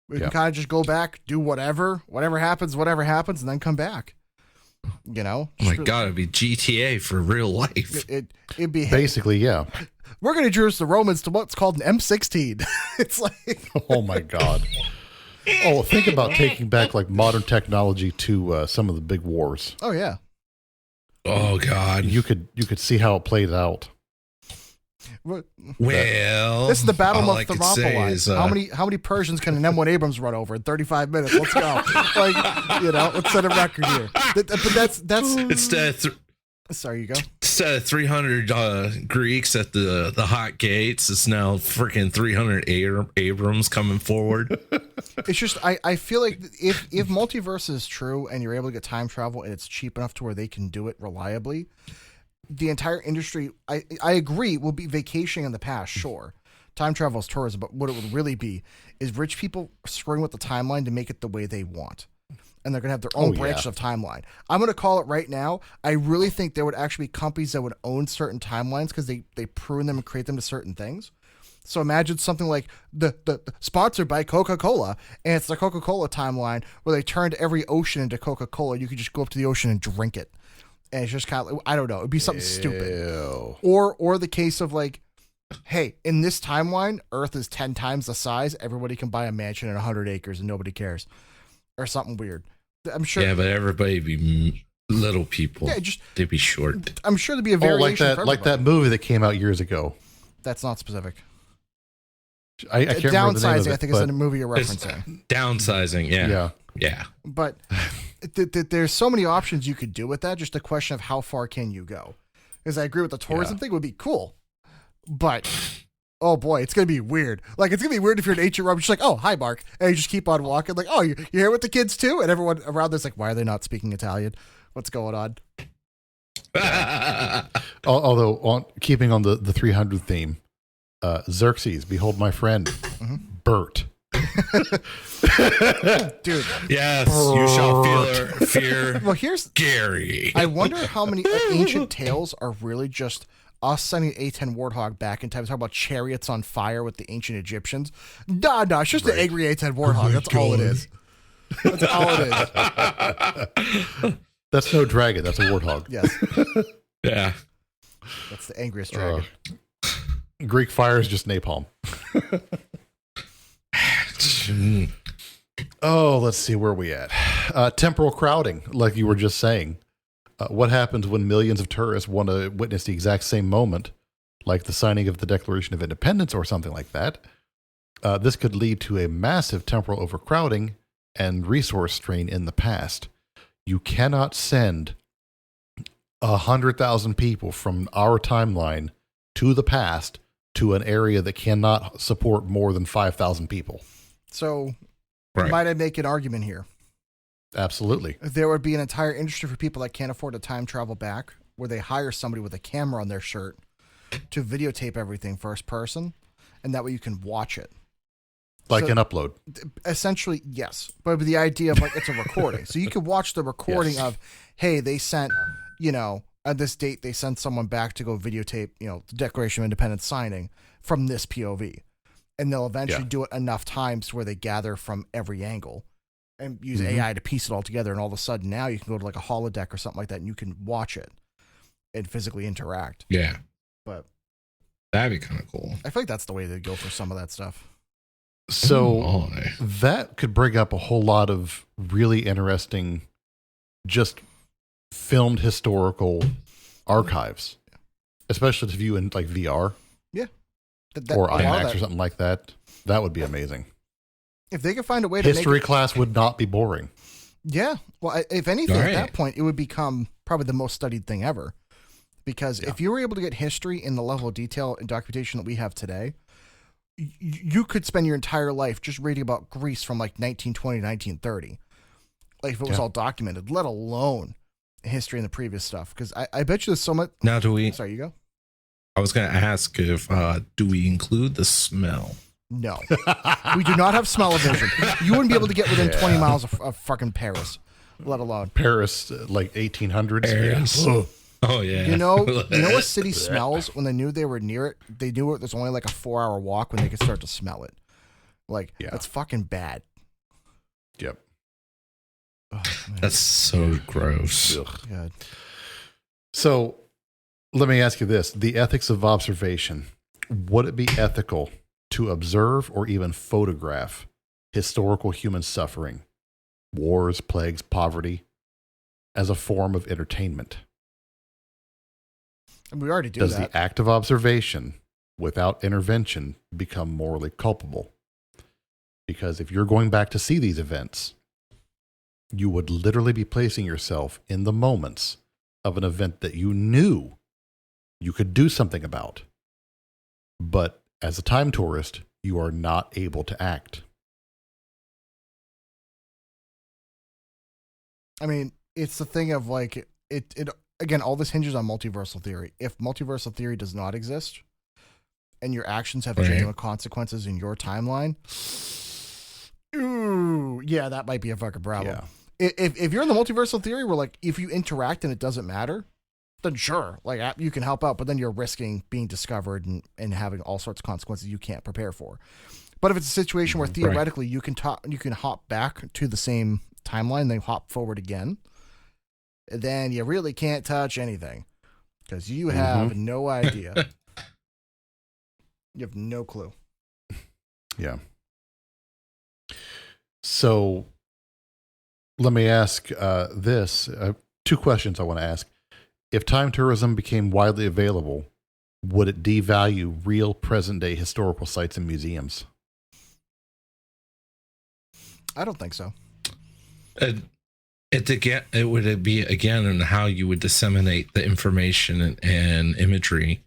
Speaker 4: we can kind of just go back, do whatever happens, and then come back. You know?
Speaker 5: Oh my God, it'd be GTA for real life.
Speaker 4: It'd be
Speaker 3: basically, yeah.
Speaker 4: We're going to introduce the Romans to what's called an M16. It's like,
Speaker 3: oh my God. Oh, think about taking back like modern technology to some of the big wars.
Speaker 4: Oh yeah.
Speaker 5: Oh God.
Speaker 3: You could see how it played out.
Speaker 5: Well,
Speaker 4: this is the Battle of Thermopylae. How many Persians can an M1 Abrams run over in 35 minutes? Let's go. Like, you know, let's set a record here. But that's sorry, you go.
Speaker 5: Instead of 300 Greeks at the hot gates, it's now freaking 300 Abrams coming forward.
Speaker 4: It's just I feel like if multiverse is true and you're able to get time travel and it's cheap enough to where they can do it reliably, the entire industry, I agree, will be vacationing in the past, sure. Time travel is tourism, but what it would really be is rich people screwing with the timeline to make it the way they want. And they're going to have their own branch of timeline. I'm going to call it right now. I really think there would actually be companies that would own certain timelines because they prune them and create them to certain things. So imagine something like the sponsored by Coca-Cola, and it's the Coca-Cola timeline where they turned every ocean into Coca-Cola. You could just go up to the ocean and drink it. And it's just kind of, I don't know, it'd be something stupid. Or the case of like, hey, in this timeline, Earth is 10 times the size. Everybody can buy a mansion at 100 acres and nobody cares. Or something weird. I'm sure.
Speaker 5: Yeah, but everybody be little people. Yeah, they'd be short.
Speaker 4: I'm sure there'd be a variation.
Speaker 3: Like that movie that came out years ago.
Speaker 4: That's not specific.
Speaker 3: I can't remember the name of it,
Speaker 4: I think, is the movie you're referencing.
Speaker 5: Downsizing, yeah.
Speaker 4: But there's so many options you could do with that. Just a question of how far can you go? Because I agree with the tourism thing would be cool, but oh boy, it's gonna be weird. Like it's gonna be weird if you're an ancient Rome, just like, oh hi Mark, and you just keep on walking, like, oh you're here with the kids too, and everyone around there's like, why are they not speaking Italian? what's going on.
Speaker 3: Although, keeping on the 300 theme, Xerxes, behold my friend, Bert.
Speaker 4: Dude.
Speaker 5: Yes, you shall fear
Speaker 4: Well, here's
Speaker 5: Gary.
Speaker 4: I wonder how many ancient tales are really just us sending A10 Warthog back in time to talk about chariots on fire with the ancient Egyptians. Nah, it's just an angry A10 Warthog. That's all it is. That's all it is.
Speaker 3: That's no dragon. That's a warthog.
Speaker 4: Yes.
Speaker 5: Yeah.
Speaker 4: That's the angriest dragon.
Speaker 3: Greek fire is just napalm. Oh, let's see where we at. Temporal crowding, like you were just saying. What happens when millions of tourists want to witness the exact same moment, like the signing of the Declaration of Independence or something like that? This could lead to a massive temporal overcrowding and resource strain in the past. You cannot send 100,000 people from our timeline to the past to an area that cannot support more than 5,000 people.
Speaker 4: So,
Speaker 5: Right.
Speaker 4: might I make an argument here?
Speaker 3: Absolutely.
Speaker 4: There would be an entire industry for people that can't afford to time travel back, where they hire somebody with a camera on their shirt to videotape everything first person, and that way you can watch it.
Speaker 3: Like
Speaker 4: So-
Speaker 3: an upload.
Speaker 4: Essentially, yes. But the idea of like it's a recording. So you could watch the recording
Speaker 3: Yes.
Speaker 4: of, hey, they sent, at this date, they sent someone back to go videotape, the Declaration of Independence signing from this POV. And they'll eventually do it enough times where they gather from every angle and use AI to piece it all together. And all of a sudden now you can go to like a holodeck or something like that and you can watch it and physically interact.
Speaker 5: Yeah.
Speaker 4: But
Speaker 5: That'd be kind of cool.
Speaker 4: I feel like that's the way they go for some of that stuff.
Speaker 3: So that could bring up a whole lot of really interesting, just filmed historical archives, especially to view in like VR or
Speaker 4: A lot of
Speaker 3: IMAX
Speaker 4: that-
Speaker 3: or something like that. That would be amazing.
Speaker 4: If they could find a way to
Speaker 3: History
Speaker 4: make it,
Speaker 3: class would not be boring.
Speaker 4: yeah. Well, if anything,
Speaker 5: Right.
Speaker 4: at that point, it would become probably the most studied thing ever. Because if you were able to get history in the level of detail and documentation that we have today, you could spend your entire life just reading about Greece from like 1920 to 1930. Like if it was all documented, let alone history and the previous stuff. Because I bet you there's so much.
Speaker 5: Now, do we?
Speaker 4: Sorry, you go.
Speaker 5: I was going to ask if do we include the smell?
Speaker 4: No, we do not have smell-o-vision. You wouldn't be able to get within 20 miles of fucking Paris, let alone
Speaker 3: Paris, like 1800s.
Speaker 5: Paris.
Speaker 3: Yeah.
Speaker 5: Oh yeah.
Speaker 4: You know a city smells when they knew they were near it. They knew it was only like a 4-hour walk when they could start to smell it. Like that's fucking bad.
Speaker 3: Yep.
Speaker 4: Oh, man.
Speaker 5: That's so gross.
Speaker 4: God.
Speaker 3: So let me ask you this. The ethics of observation. Would it be ethical to observe or even photograph historical human suffering, wars, plagues, poverty, as a form of entertainment?
Speaker 4: And we already do
Speaker 3: Does
Speaker 4: that.
Speaker 3: the act of observation without intervention become morally culpable? Because if you're going back to see these events, you would literally be placing yourself in the moments of an event that you knew you could do something about. But as a time tourist, you are not able to act.
Speaker 4: I mean, it's the thing of like it again, all this hinges on multiversal theory. If multiversal theory does not exist and your actions have genuine consequences in your timeline, ooh, yeah, that might be a fucking problem.
Speaker 3: Yeah.
Speaker 4: If you're in the multiversal theory where like if you interact and it doesn't matter, then sure, like you can help out, but then you're risking being discovered and having all sorts of consequences you can't prepare for. But if it's a situation where theoretically you can hop back to the same timeline, then hop forward again, then you really can't touch anything because you have no idea. You have no clue.
Speaker 3: Yeah. So let me ask this. Two questions I want to ask. If time tourism became widely available, would it devalue real present-day historical sites and museums?
Speaker 4: I don't think so.
Speaker 5: It would be again on how you would disseminate the information and imagery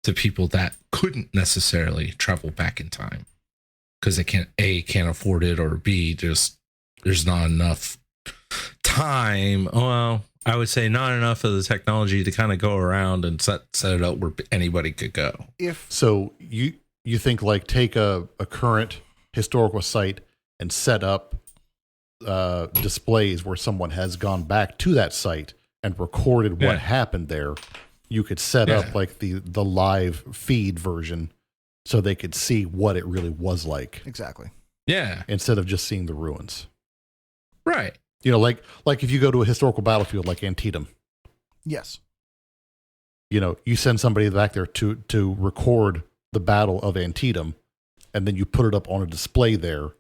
Speaker 5: to people that couldn't necessarily travel back in time because they can't afford it, or B, there's not enough time. Well, I would say not enough of the technology to kind of go around and set it up where anybody could go.
Speaker 3: So you think like take a current historical site and set up displays where someone has gone back to that site and recorded what happened there. You could set up like the live feed version so they could see what it really was like.
Speaker 4: Exactly.
Speaker 5: Yeah.
Speaker 3: Instead of just seeing the ruins.
Speaker 5: Right.
Speaker 3: You know, like if you go to a historical battlefield like Antietam.
Speaker 4: Yes.
Speaker 3: You know, you send somebody back there to record the Battle of Antietam, and then you put it up on a display there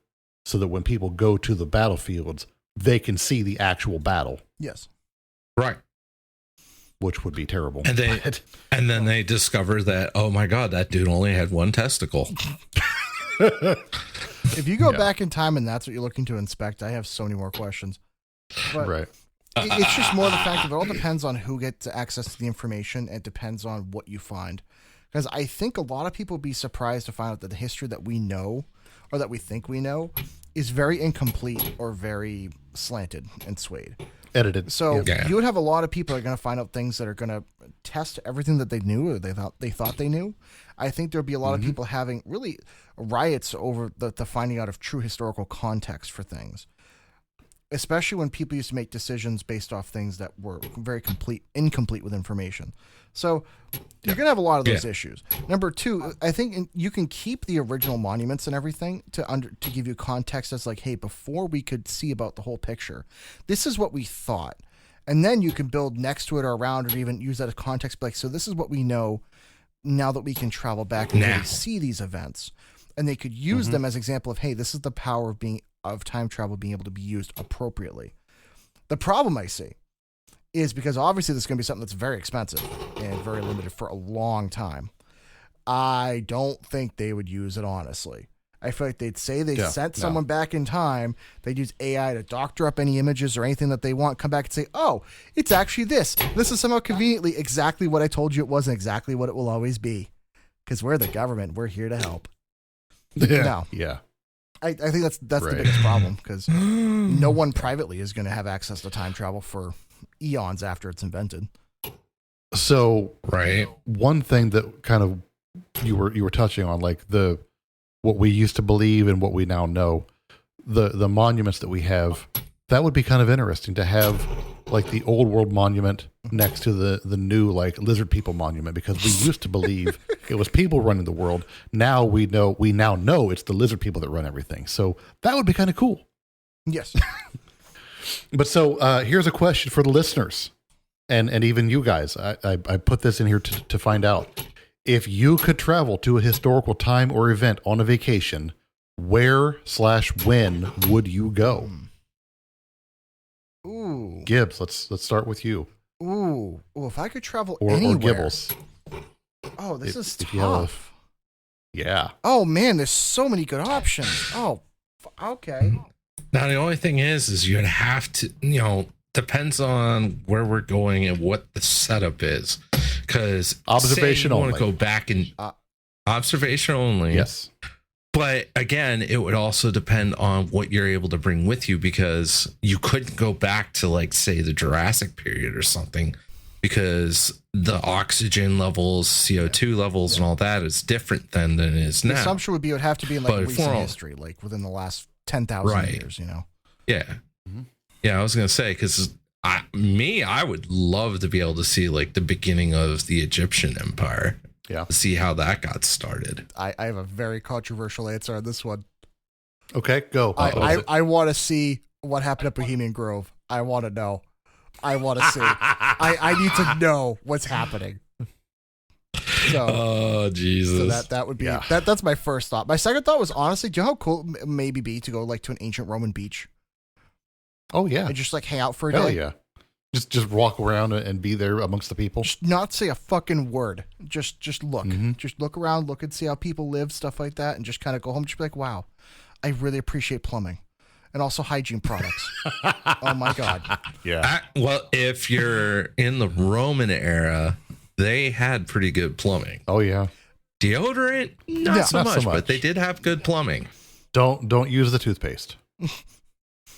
Speaker 3: so that when people go to the battlefields, they can see the actual battle.
Speaker 4: Yes.
Speaker 5: Right.
Speaker 3: Which would be terrible.
Speaker 5: And then they discover that, oh my God, that dude only had one testicle.
Speaker 4: If you go back in time and that's what you're looking to inspect, I have so many more questions. But
Speaker 3: right.
Speaker 4: It's just more the fact that it all depends on who gets access to the information. It depends on what you find. Because I think a lot of people would be surprised to find out that the history that we know or that we think we know is very incomplete or very slanted and swayed.
Speaker 3: Edited.
Speaker 4: So you would have a lot of people that are going to find out things that are going to test everything that they knew or they thought they knew. I think there'll be a lot of people having really riots over the finding out of true historical context for things, especially when people used to make decisions based off things that were very incomplete with information. So you're going to have a lot of those issues. Number two, I think you can keep the original monuments and everything to give you context as like, hey, before we could see about the whole picture, this is what we thought. And then you can build next to it or around or even use that as context. Like, so this is what we know now that we can travel back and really see these events. And they could use them as example of, hey, this is the power of time travel being able to be used appropriately. The problem I see is because obviously this is going to be something that's very expensive and very limited for a long time. I don't think they would use it honestly. I feel like they'd say they sent someone back in time. They'd use AI to doctor up any images or anything that they want, come back and say, oh, it's actually this. This is somehow conveniently exactly what I told you it was and exactly what it will always be. Because we're the government. We're here to help. No.
Speaker 3: Yeah.
Speaker 4: I think that's the biggest problem because no one privately is going to have access to time travel for eons after it's invented.
Speaker 3: So one thing that kind of you were touching on, like what we used to believe and what we now know, the monuments that we have, that would be kind of interesting to have like the old world monument next to the new like lizard people monument, because we used to believe it was people running the world. Now we now know it's the lizard people that run everything. So that would be kind of cool.
Speaker 4: Yes.
Speaker 3: But so here's a question for the listeners and even you guys. I put this in here to find out. If you could travel to a historical time or event on a vacation, where/when would you go?
Speaker 4: Ooh.
Speaker 3: Gibbs, let's start with you.
Speaker 4: Ooh. If I could travel anywhere.
Speaker 3: Or Gibbles.
Speaker 4: Oh, this is tough.
Speaker 3: Yeah.
Speaker 4: Oh man, there's so many good options. Oh, okay.
Speaker 5: Now the only thing is you'd have to, depends on where we're going and what the setup is. Because
Speaker 3: observation only.
Speaker 5: Want to go back and observation only.
Speaker 3: Yes.
Speaker 5: But again, it would also depend on what you're able to bring with you, because you couldn't go back to, like, say, the Jurassic period or something, because the oxygen levels, CO2 levels, and all that is different than it is now.
Speaker 4: The assumption would be it would have to be in like recent history, like within the last 10,000 years,
Speaker 5: Yeah. Mm-hmm. Yeah, I was going to say, because I would love to be able to see like the beginning of the Egyptian Empire.
Speaker 3: Yeah.
Speaker 5: See how that got started.
Speaker 4: I have a very controversial answer on this one.
Speaker 3: Okay, go.
Speaker 4: I want to see what happened at Bohemian Grove. I want to know. I want to see. I need to know what's happening. So,
Speaker 5: oh Jesus!
Speaker 4: So that would be that's my first thought. My second thought was honestly, do you know how cool it may be to go like to an ancient Roman beach?
Speaker 3: Oh yeah,
Speaker 4: and just like hang out for a
Speaker 3: day.
Speaker 4: Hell
Speaker 3: yeah. Just walk around and be there amongst the people.
Speaker 4: Just not say a fucking word. Just look. Mm-hmm. Just look around, look and see how people live, stuff like that, and just kind of go home. Just be like, wow, I really appreciate plumbing, and also hygiene products. Oh my god.
Speaker 3: Yeah.
Speaker 5: Well, if you're in the Roman era, they had pretty good plumbing.
Speaker 3: Oh yeah.
Speaker 5: Deodorant, not so much, but they did have good plumbing.
Speaker 3: Don't use the toothpaste.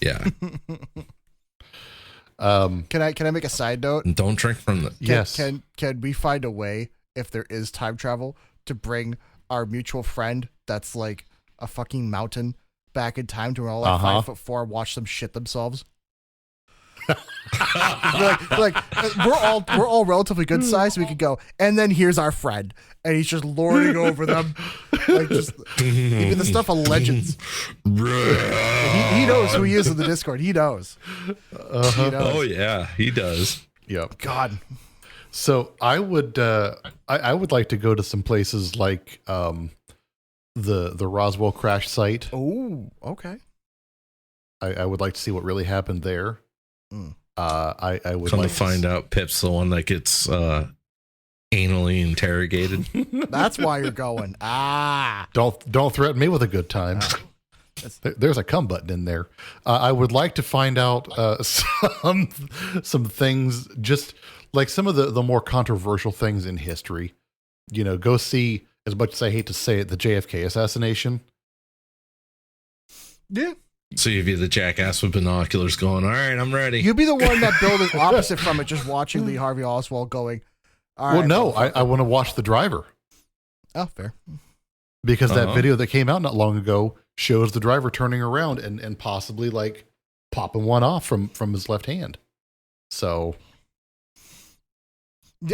Speaker 5: Yeah.
Speaker 4: Can I make a side note?
Speaker 5: Don't drink from the.
Speaker 3: Yes.
Speaker 4: Can we find a way, if there is time travel, to bring our mutual friend that's like a fucking mountain back in time to all like 5'4", watch them shit themselves? we're all relatively good size, so we could go, and then here's our friend, and he's just lording over them, like just even the stuff of legends. he knows who he is in the Discord. He knows. He knows.
Speaker 5: Oh yeah, he does.
Speaker 3: Yep.
Speaker 4: God.
Speaker 3: So I would I would like to go to some places like the Roswell crash site.
Speaker 4: Oh, okay.
Speaker 3: I would like to see what really happened there. I would
Speaker 5: Come
Speaker 3: like
Speaker 5: to find out Pip's the one that gets anally interrogated.
Speaker 4: That's why you're going.
Speaker 3: Don't threaten me with a good time. There's a come button in there. I would like to find out some things, just like some of the more controversial things in history. You know, go see, as much as I hate to say it, the JFK assassination.
Speaker 4: Yeah.
Speaker 5: So you'd be the jackass with binoculars going, all right, I'm ready.
Speaker 4: You'd be the one that building opposite from it, just watching Lee Harvey Oswald going, all right.
Speaker 3: Well, no, I want to watch the driver.
Speaker 4: Oh, fair.
Speaker 3: Because that video that came out not long ago shows the driver turning around and possibly like popping one off from his left hand. So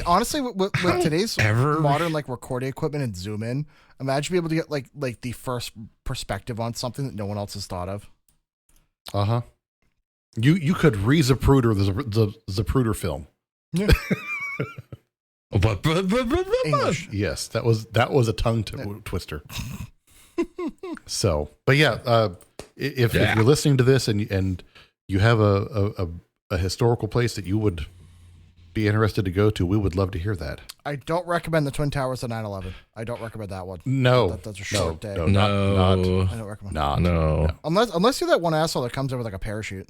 Speaker 4: honestly, with today's modern like recording equipment and zoom in, imagine being able to get like the first perspective on something that no one else has thought of.
Speaker 3: You could re-Zapruder the Zapruder film.
Speaker 4: Yeah. English.
Speaker 3: Yes, that was a tongue twister. So, but yeah, if you're listening to this and you have a historical place that you would be interested to go to, we would love to hear that.
Speaker 4: I don't recommend the Twin Towers of 9/11. I don't recommend that one.
Speaker 3: No,
Speaker 4: that's a short day.
Speaker 3: No,
Speaker 5: No.
Speaker 4: I don't recommend.
Speaker 5: No.
Speaker 4: Unless you're that one asshole that comes over with like a parachute.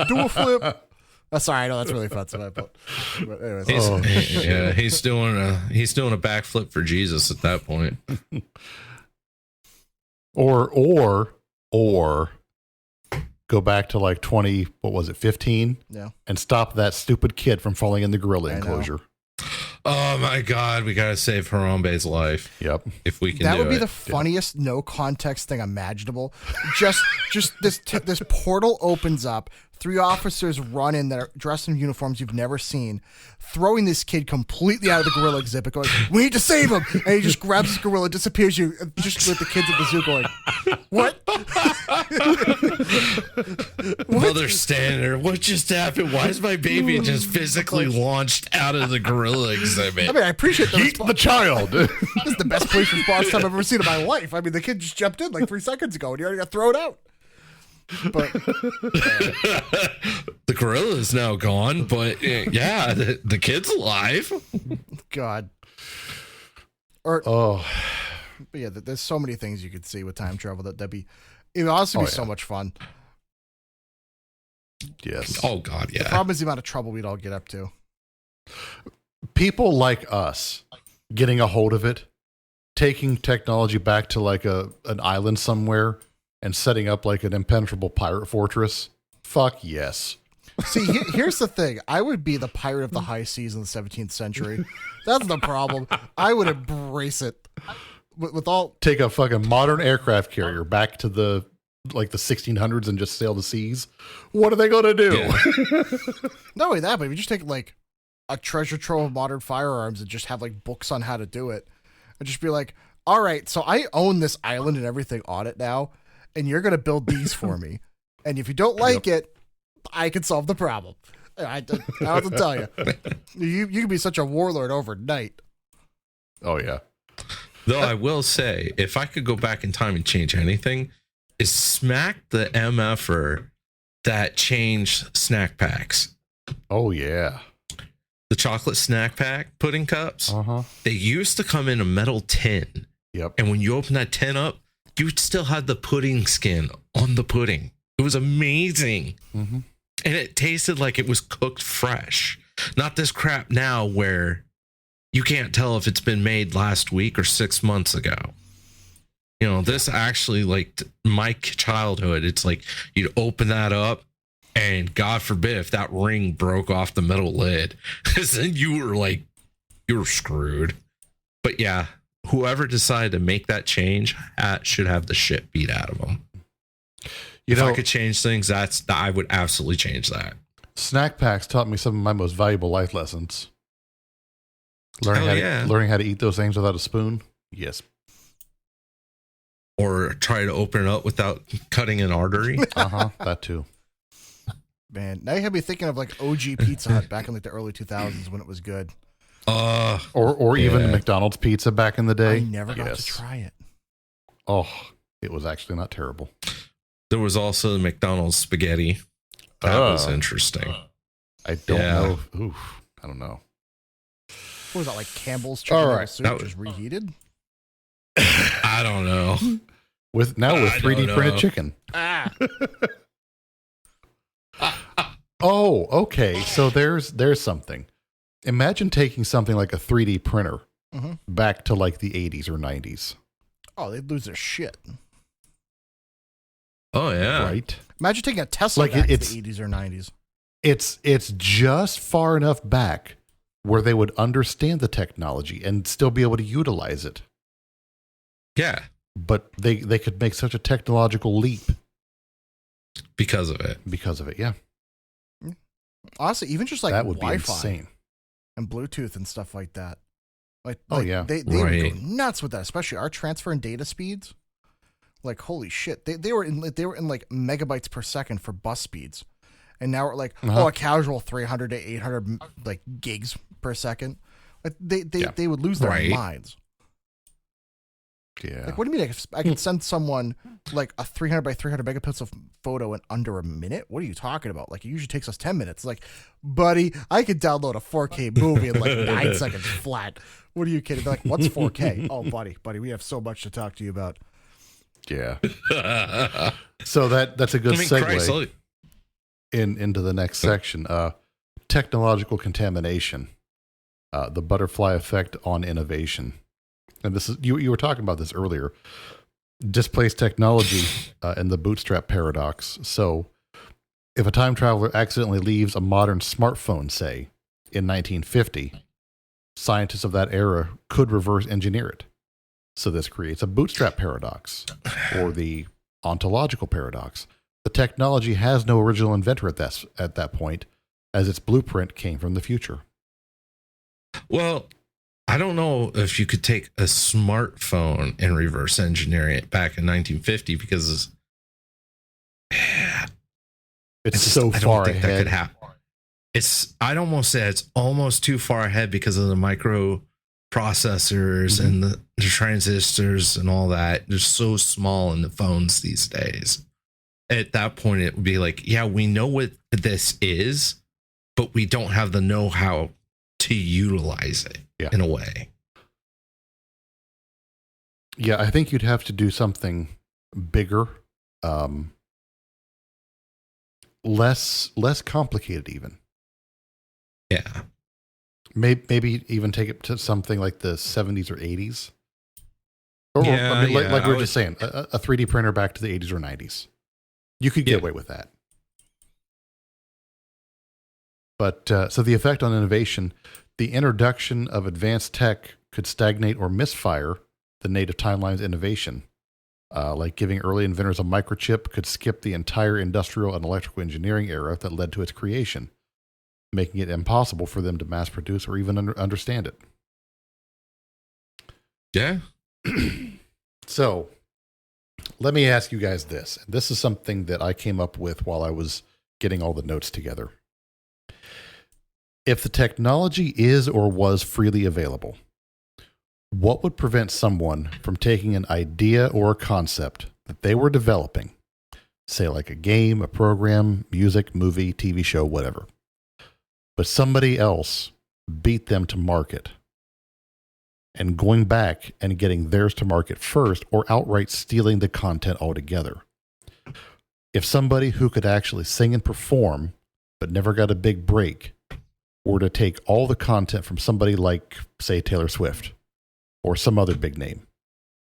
Speaker 4: Do a flip. Oh, sorry, I know that's really offensive. But anyways.
Speaker 5: He's doing a backflip for Jesus at that point.
Speaker 3: or go back to like 15?
Speaker 4: Yeah.
Speaker 3: And stop that stupid kid from falling in the gorilla enclosure.
Speaker 5: Oh my God, we gotta save Harambe's life.
Speaker 3: Yep.
Speaker 5: If we can
Speaker 4: that
Speaker 5: do
Speaker 4: would be
Speaker 5: it.
Speaker 4: the funniest no context thing imaginable. Just this portal opens up. 3 officers run in that are dressed in uniforms you've never seen, throwing this kid completely out of the gorilla exhibit, going, "We need to save him!" And he just grabs this gorilla, disappears you, just with the kids at the zoo going, "What?"
Speaker 5: Mother's standing there. What just happened? Why is my baby just physically launched out of the gorilla exhibit?
Speaker 4: I mean, I appreciate the
Speaker 3: Eat the child.
Speaker 4: This is the best police response time I've ever seen in my life. I mean, the kid just jumped in like 3 seconds ago and he already got thrown out. But
Speaker 5: the gorilla is now gone, but yeah, the kid's alive.
Speaker 4: God. But yeah, there's so many things you could see with time travel it would honestly be so much fun.
Speaker 3: Yes.
Speaker 5: Oh God, yeah.
Speaker 4: The problem is the amount of trouble we'd all get up to.
Speaker 3: People like us getting a hold of it, taking technology back to like an island somewhere and setting up like an impenetrable pirate fortress. Fuck yes.
Speaker 4: See, here's the thing. I would be the pirate of the high seas in the 17th century. That's the problem. I would embrace it. With all
Speaker 3: take a fucking modern aircraft carrier back to the 1600s and just sail the seas. What are they going to do?
Speaker 5: Yeah.
Speaker 4: Not only that, but if you just take like a treasure trove of modern firearms and just have like books on how to do it, and just be like, all right, so I own this island and everything on it now, and you're going to build these for me. And if you don't like it, I can solve the problem. I have to tell you, you can be such a warlord overnight.
Speaker 3: Oh yeah.
Speaker 5: Though I will say, if I could go back in time and change anything, is smack the MFer that changed snack packs.
Speaker 3: Oh yeah.
Speaker 5: The chocolate snack pack pudding cups. They used to come in a metal tin.
Speaker 3: Yep.
Speaker 5: And when you open that tin up, you still had the pudding skin on the pudding. It was amazing.
Speaker 3: Mm-hmm.
Speaker 5: And it tasted like it was cooked fresh. Not this crap now where you can't tell if it's been made last week or 6 months ago. You know, this actually, like my childhood, it's like you'd open that up And God forbid if that ring broke off the metal lid, because then you were screwed. But yeah, whoever decided to make that change should have the shit beat out of them. If I could change things, I would absolutely change that.
Speaker 3: Snack packs taught me some of my most valuable life lessons. Learning how to eat those things without a spoon. Yes.
Speaker 5: Or try to open it up without cutting an artery.
Speaker 3: That too.
Speaker 4: Man, now you have me thinking of like OG Pizza Hut back in like the early 2000s when it was good.
Speaker 3: Or even McDonald's pizza back in the day.
Speaker 4: I never got to try it.
Speaker 3: Oh, it was actually not terrible.
Speaker 5: There was also the McDonald's spaghetti. That was interesting.
Speaker 3: I don't know. Oof, I don't know.
Speaker 4: What was that, like Campbell's chicken noodle soup just reheated?
Speaker 5: I don't know.
Speaker 3: With 3D printed chicken. Oh, okay. So there's something. Imagine taking something like a 3D printer back to like the 80s or 90s.
Speaker 4: Oh, they'd lose their shit.
Speaker 5: Oh yeah.
Speaker 3: Right.
Speaker 4: Imagine taking a Tesla back to the 80s or 90s.
Speaker 3: It's just far enough back where they would understand the technology and still be able to utilize it.
Speaker 5: Yeah.
Speaker 3: But they could make such a technological leap.
Speaker 5: Because of it.
Speaker 3: Yeah.
Speaker 4: Honestly, even just like
Speaker 3: that would
Speaker 4: Wi-Fi
Speaker 3: be insane.
Speaker 4: And Bluetooth and stuff like that. They
Speaker 3: would
Speaker 4: go nuts with that, especially our transfer and data speeds. Like holy shit, they were in like megabytes per second for bus speeds, and now we're like a casual 300 to 800 like gigs per second. Like they would lose their minds.
Speaker 3: Yeah.
Speaker 4: Like what do you mean? I can send someone like a 300 by 300 megapixel photo in under a minute? What are you talking about? Like it usually takes us 10 minutes. Like, buddy, I could download a 4K movie in like 9 seconds flat. What are you kidding? They're like, what's 4K? Oh, buddy, we have so much to talk to you about.
Speaker 3: Yeah. So that's a good segue into the next section. Technological contamination, the butterfly effect on innovation. And this is you were talking about this earlier. Displaced technology and the bootstrap paradox. So if a time traveler accidentally leaves a modern smartphone, say, in 1950, scientists of that era could reverse engineer it. So this creates a bootstrap paradox, or the ontological paradox. The technology has no original inventor at that point, as its blueprint came from the future.
Speaker 5: Well, I don't know if you could take a smartphone and reverse engineer it back in 1950 because
Speaker 3: it's so far ahead.
Speaker 5: That could happen. I'd almost say it's almost too far ahead because of the microprocessors and the transistors and all that. They're so small in the phones these days. At that point, it would be like, yeah, we know what this is, but we don't have the know-how to utilize it in a way.
Speaker 3: Yeah, I think you'd have to do something bigger, less complicated even.
Speaker 5: Yeah.
Speaker 3: Maybe even take it to something like the 70s or 80s. Or, like we were just saying, a 3D printer back to the 80s or 90s. You could get away with that. But so the effect on innovation, the introduction of advanced tech could stagnate or misfire the native timeline's innovation. Like giving early inventors a microchip could skip the entire industrial and electrical engineering era that led to its creation, making it impossible for them to mass produce or even understand it.
Speaker 5: Yeah.
Speaker 3: So let me ask you guys this. This is something that I came up with while I was getting all the notes together. If the technology is or was freely available, what would prevent someone from taking an idea or a concept that they were developing, say like a game, a program, music, movie, TV show, whatever, but somebody else beat them to market, and going back and getting theirs to market first, or outright stealing the content altogether? If somebody who could actually sing and perform but never got a big break were to take all the content from somebody like, say, Taylor Swift or some other big name,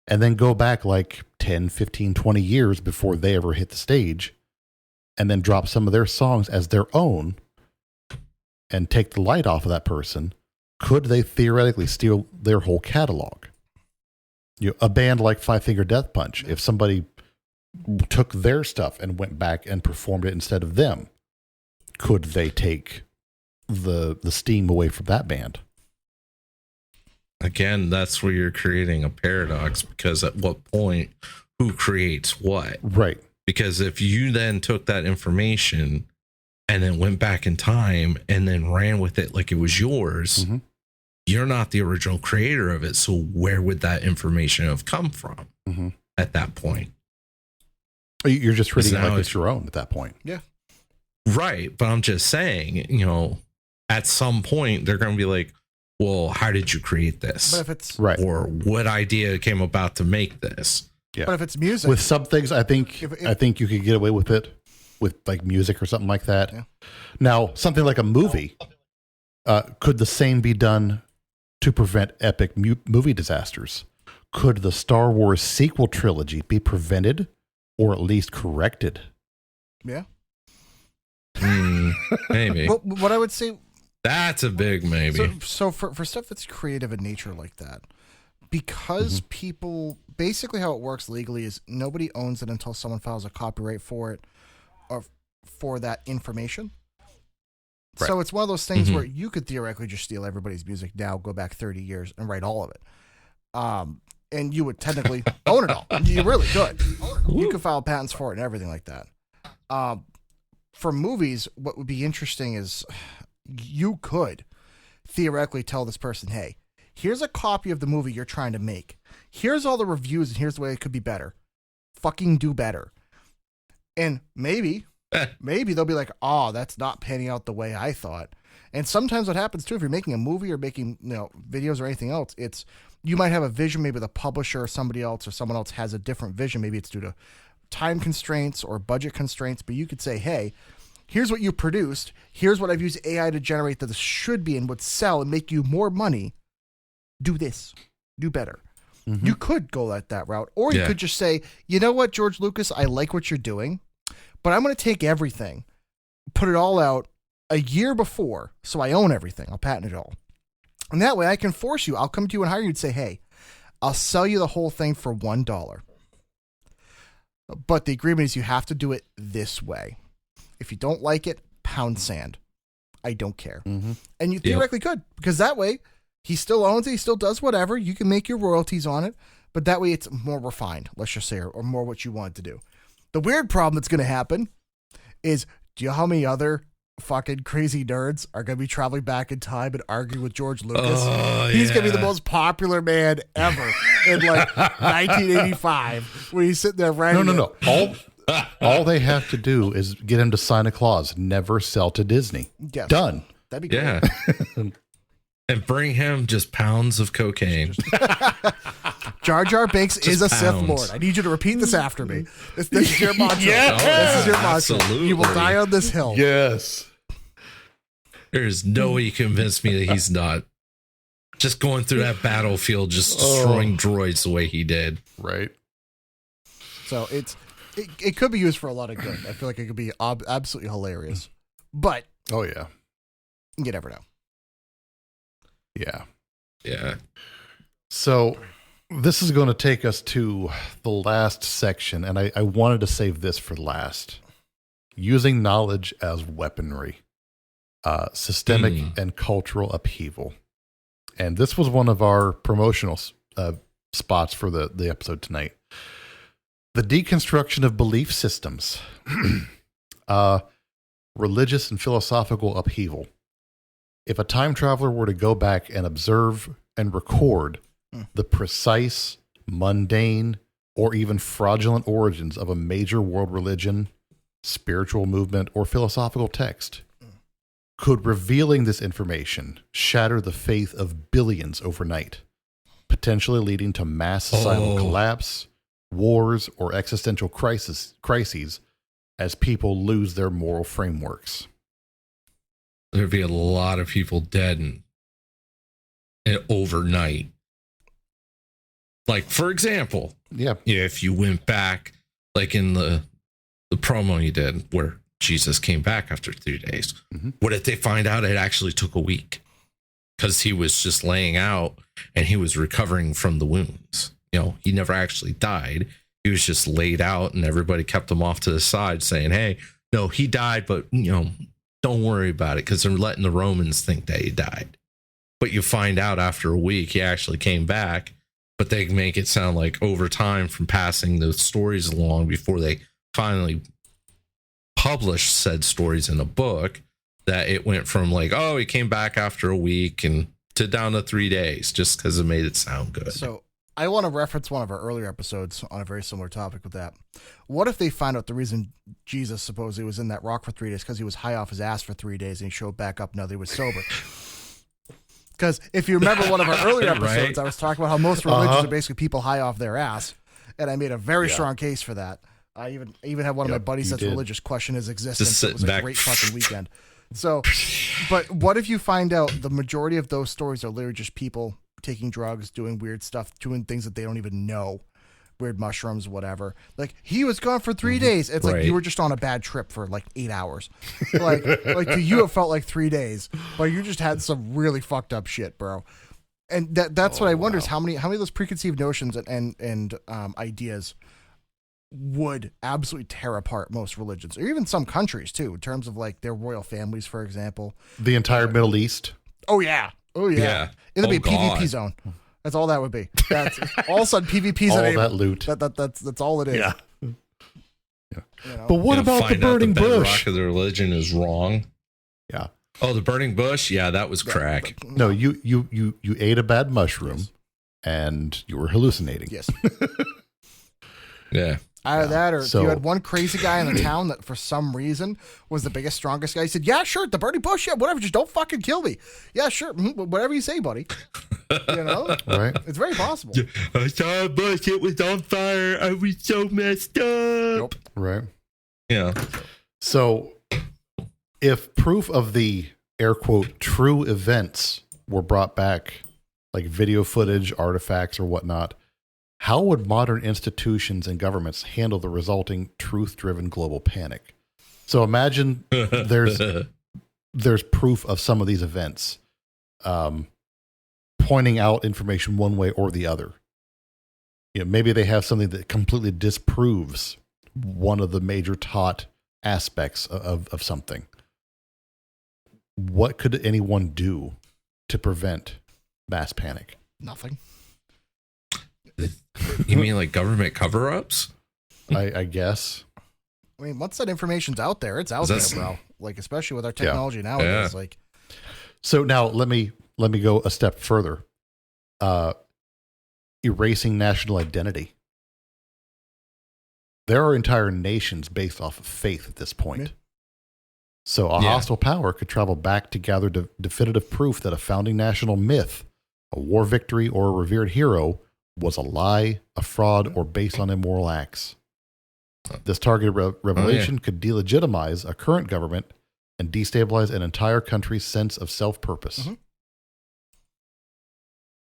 Speaker 3: and then go back like 10, 15, 20 years before they ever hit the stage and then drop some of their songs as their own and take the light off of that person, could they theoretically steal their whole catalog? A band like Five Finger Death Punch, if somebody took their stuff and went back and performed it instead of them, could they take the steam away from that band?
Speaker 5: Again, that's where you're creating a paradox, because at what point, who creates what?
Speaker 3: Right.
Speaker 5: Because if you then took that information and then went back in time and then ran with it like it was yours, you're not the original creator of it. So where would that information have come from at that point?
Speaker 3: You're just treating it like it's your own at that point.
Speaker 4: Yeah.
Speaker 5: Right. But I'm just saying, at some point they're going to be like, well, how did you create this?
Speaker 4: But if it's
Speaker 3: right,
Speaker 5: or what idea came about to make this?
Speaker 3: Yeah.
Speaker 4: But if it's music,
Speaker 3: with some things, I think you could get away with it with like music or something like that. Yeah. Now, something like a movie, could the same be done to prevent epic movie disasters? Could the Star Wars sequel trilogy be prevented or at least corrected?
Speaker 4: Yeah.
Speaker 5: Maybe.
Speaker 4: Well, what I would say,
Speaker 5: that's a big maybe.
Speaker 4: So for stuff that's creative in nature like that, because people, basically how it works legally is nobody owns it until someone files a copyright for it or for that information. Right. So it's one of those things where you could theoretically just steal everybody's music now, go back 30 years and write all of it. And you would technically own it all. You really could. You could file patents for it and everything like that. For movies, what would be interesting is you could theoretically tell this person, hey, here's a copy of the movie you're trying to make. Here's all the reviews and here's the way it could be better. Fucking do better. And maybe they'll be like, oh, that's not panning out the way I thought. And sometimes what happens too, if you're making a movie or making videos or anything else, it's you might have a vision, maybe the publisher or somebody else or someone else has a different vision. Maybe it's due to time constraints or budget constraints, but you could say, hey, here's what you produced. Here's what I've used AI to generate that this should be and would sell and make you more money. Do this. Do better. You could go that route. Or you could just say, you know what, George Lucas, I like what you're doing, but I'm going to take everything, put it all out a year before, so I own everything. I'll patent it all. And that way I can force you. I'll come to you and hire you and say, hey, I'll sell you the whole thing for $1. But the agreement is you have to do it this way. If you don't like it, pound sand. I don't care. And you theoretically could, because that way he still owns it. He still does whatever. You can make your royalties on it, but that way it's more refined, let's just say, or more what you want to do. The weird problem that's going to happen is, do you know how many other fucking crazy nerds are going to be traveling back in time and arguing with George Lucas? He's going to be the most popular man ever in like 1985 when he's sitting there writing.
Speaker 3: No. All they have to do is get him to sign a clause, never sell to Disney. Yes. Done.
Speaker 4: That'd be great.
Speaker 5: Yeah. And bring him just pounds of cocaine.
Speaker 4: Jar Jar Binks is a Sith Lord. I need you to repeat this after me. This is your mantra. This is your mantra.
Speaker 5: Absolutely.
Speaker 4: You will die on this hill.
Speaker 3: Yes.
Speaker 5: There's no way you convince me that he's not. Just going through that battlefield, just destroying droids the way he did.
Speaker 3: Right.
Speaker 4: So it could be used for a lot of good. I feel like it could be absolutely hilarious. But
Speaker 3: oh yeah,
Speaker 4: you never know.
Speaker 5: Yeah.
Speaker 3: So this is going to take us to the last section, and I wanted to save this for last. Using knowledge as weaponry, systemic and cultural upheaval. And this was one of our promotional spots for the episode tonight. The deconstruction of belief systems, religious and philosophical upheaval. If a time traveler were to go back and observe and record the precise, mundane, or even fraudulent origins of a major world religion, spiritual movement, or philosophical text, could revealing this information shatter the faith of billions overnight, potentially leading to mass societal collapse, wars, or existential crises as people lose their moral frameworks.
Speaker 5: There'd be a lot of people dead and overnight. Like, for example, if you went back, like in the promo you did, where Jesus came back after 3 days? What if they find out it actually took a week? Because he was just laying out and he was recovering from the wounds. He never actually died. He was just laid out, and everybody kept him off to the side saying, hey, no, he died, but, don't worry about it, because they're letting the Romans think that he died. But you find out after a week he actually came back, but they make it sound like over time from passing the stories along before they finally published said stories in a book, that it went from like, oh, he came back after a week and to down to 3 days, just because it made it sound good.
Speaker 4: So I want to reference one of our earlier episodes on a very similar topic with that. What if they find out the reason Jesus supposedly was in that rock for 3 days because he was high off his ass for 3 days and he showed back up now that he was sober? Because if you remember one of our earlier episodes, right? I was talking about how most religions are basically people high off their ass, and I made a very strong case for that. I even had one of my buddies that's religious question his existence. It was a great fucking weekend. So, but what if you find out the majority of those stories are literally just people taking drugs, doing weird stuff, doing things that they don't even know, weird mushrooms, whatever. Like, he was gone for 3 days. It's like you were just on a bad trip for like 8 hours. Like to you, it felt like 3 days, but you just had some really fucked up shit, bro. And that's what I wonder is how many of those preconceived notions and ideas would absolutely tear apart most religions, or even some countries too, in terms of like their royal families, for example.
Speaker 3: The entire Middle East.
Speaker 4: Oh yeah. It'll be a PvP zone. That's all that would be. That's all of a sudden PvP's
Speaker 3: all
Speaker 4: enabled.
Speaker 3: that loot.
Speaker 4: That's all it is.
Speaker 3: Yeah. But what about the burning bush?
Speaker 5: The religion is wrong.
Speaker 3: Yeah.
Speaker 5: Oh, the burning bush. Yeah, that was crack.
Speaker 3: No, you ate a bad mushroom, and you were hallucinating.
Speaker 4: Yes.
Speaker 5: Yeah.
Speaker 4: Either that, or you had one crazy guy in the town that for some reason was the biggest, strongest guy. He said, yeah, sure, the burning bush, yeah, whatever, just don't fucking kill me. Yeah, sure, whatever you say, buddy.
Speaker 3: Right?
Speaker 4: It's very possible.
Speaker 5: I saw a bush, it was on fire, I was so messed up.
Speaker 4: Nope.
Speaker 3: Right.
Speaker 5: Yeah.
Speaker 3: So if proof of the air quote true events were brought back, like video footage, artifacts, or whatnot, how would modern institutions and governments handle the resulting truth-driven global panic? So imagine there's proof of some of these events, pointing out information one way or the other. Maybe they have something that completely disproves one of the major taught aspects of something. What could anyone do to prevent mass panic?
Speaker 4: Nothing.
Speaker 5: You mean like government cover-ups?
Speaker 3: I guess.
Speaker 4: I mean, once that information's out there, it's out there, bro. Like, especially with our technology nowadays.
Speaker 5: Yeah.
Speaker 4: Like,
Speaker 3: so now let me go a step further. Erasing national identity. There are entire nations based off of faith at this point. Yeah. So a hostile power could travel back to gather definitive proof that a founding national myth, a war victory, or a revered hero was a lie, a fraud, or based on immoral acts. This targeted revelation could delegitimize a current government and destabilize an entire country's sense of self-purpose.
Speaker 4: Mm-hmm.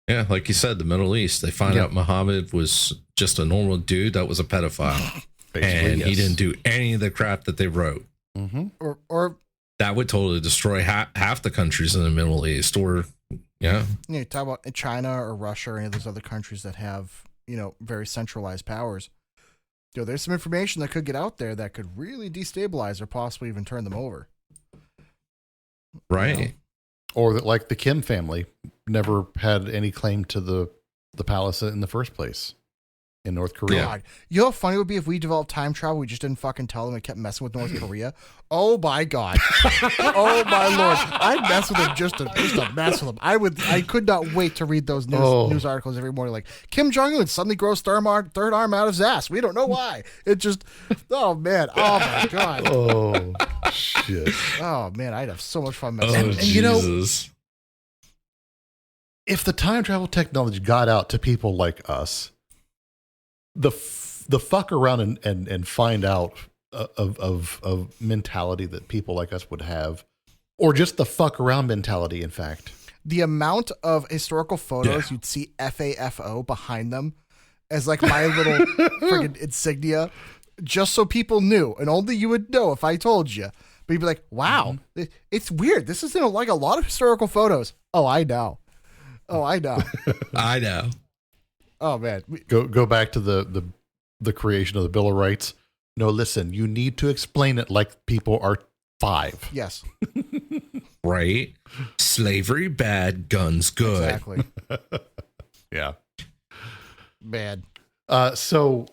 Speaker 5: Yeah, like you said, the Middle East, they find out Muhammad was just a normal dude that was a pedophile. And he didn't do any of the crap that they wrote.
Speaker 3: Mm-hmm.
Speaker 4: Or
Speaker 5: that would totally destroy half the countries in the Middle East, or
Speaker 4: you talk about China or Russia or any of those other countries that have, very centralized powers. There's some information that could get out there that could really destabilize or possibly even turn them over.
Speaker 5: Right.
Speaker 3: Or that, like, the Kim family never had any claim to the palace in the first place in North Korea.
Speaker 4: God. You know how funny it would be if we developed time travel, we just didn't fucking tell them and kept messing with North Korea? Oh my God. Oh my Lord. I'd mess with them just to mess with them. I could not wait to read those news articles every morning. Like, Kim Jong-un suddenly grows third arm out of his ass. We don't know why. It just, oh man. Oh my God.
Speaker 3: Oh shit.
Speaker 4: Oh man. I'd have so much fun messing with them.
Speaker 3: And
Speaker 5: Jesus.
Speaker 3: If the time travel technology got out to people like us, the fuck around and find out of mentality that people like us would have, or just the fuck around mentality, in fact.
Speaker 4: The amount of historical photos you'd see FAFO behind them as like my little friggin' insignia just so people knew, and only you would know if I told you. But you'd be like, wow, it's weird. This isn't like a lot of historical photos. Oh, I know.
Speaker 5: I know.
Speaker 4: Oh, man.
Speaker 3: Go back to the creation of the Bill of Rights. No, listen, you need to explain it like people are 5.
Speaker 4: Yes.
Speaker 5: Right? Slavery bad, guns good.
Speaker 4: Exactly.
Speaker 3: Yeah.
Speaker 4: Bad.
Speaker 3: So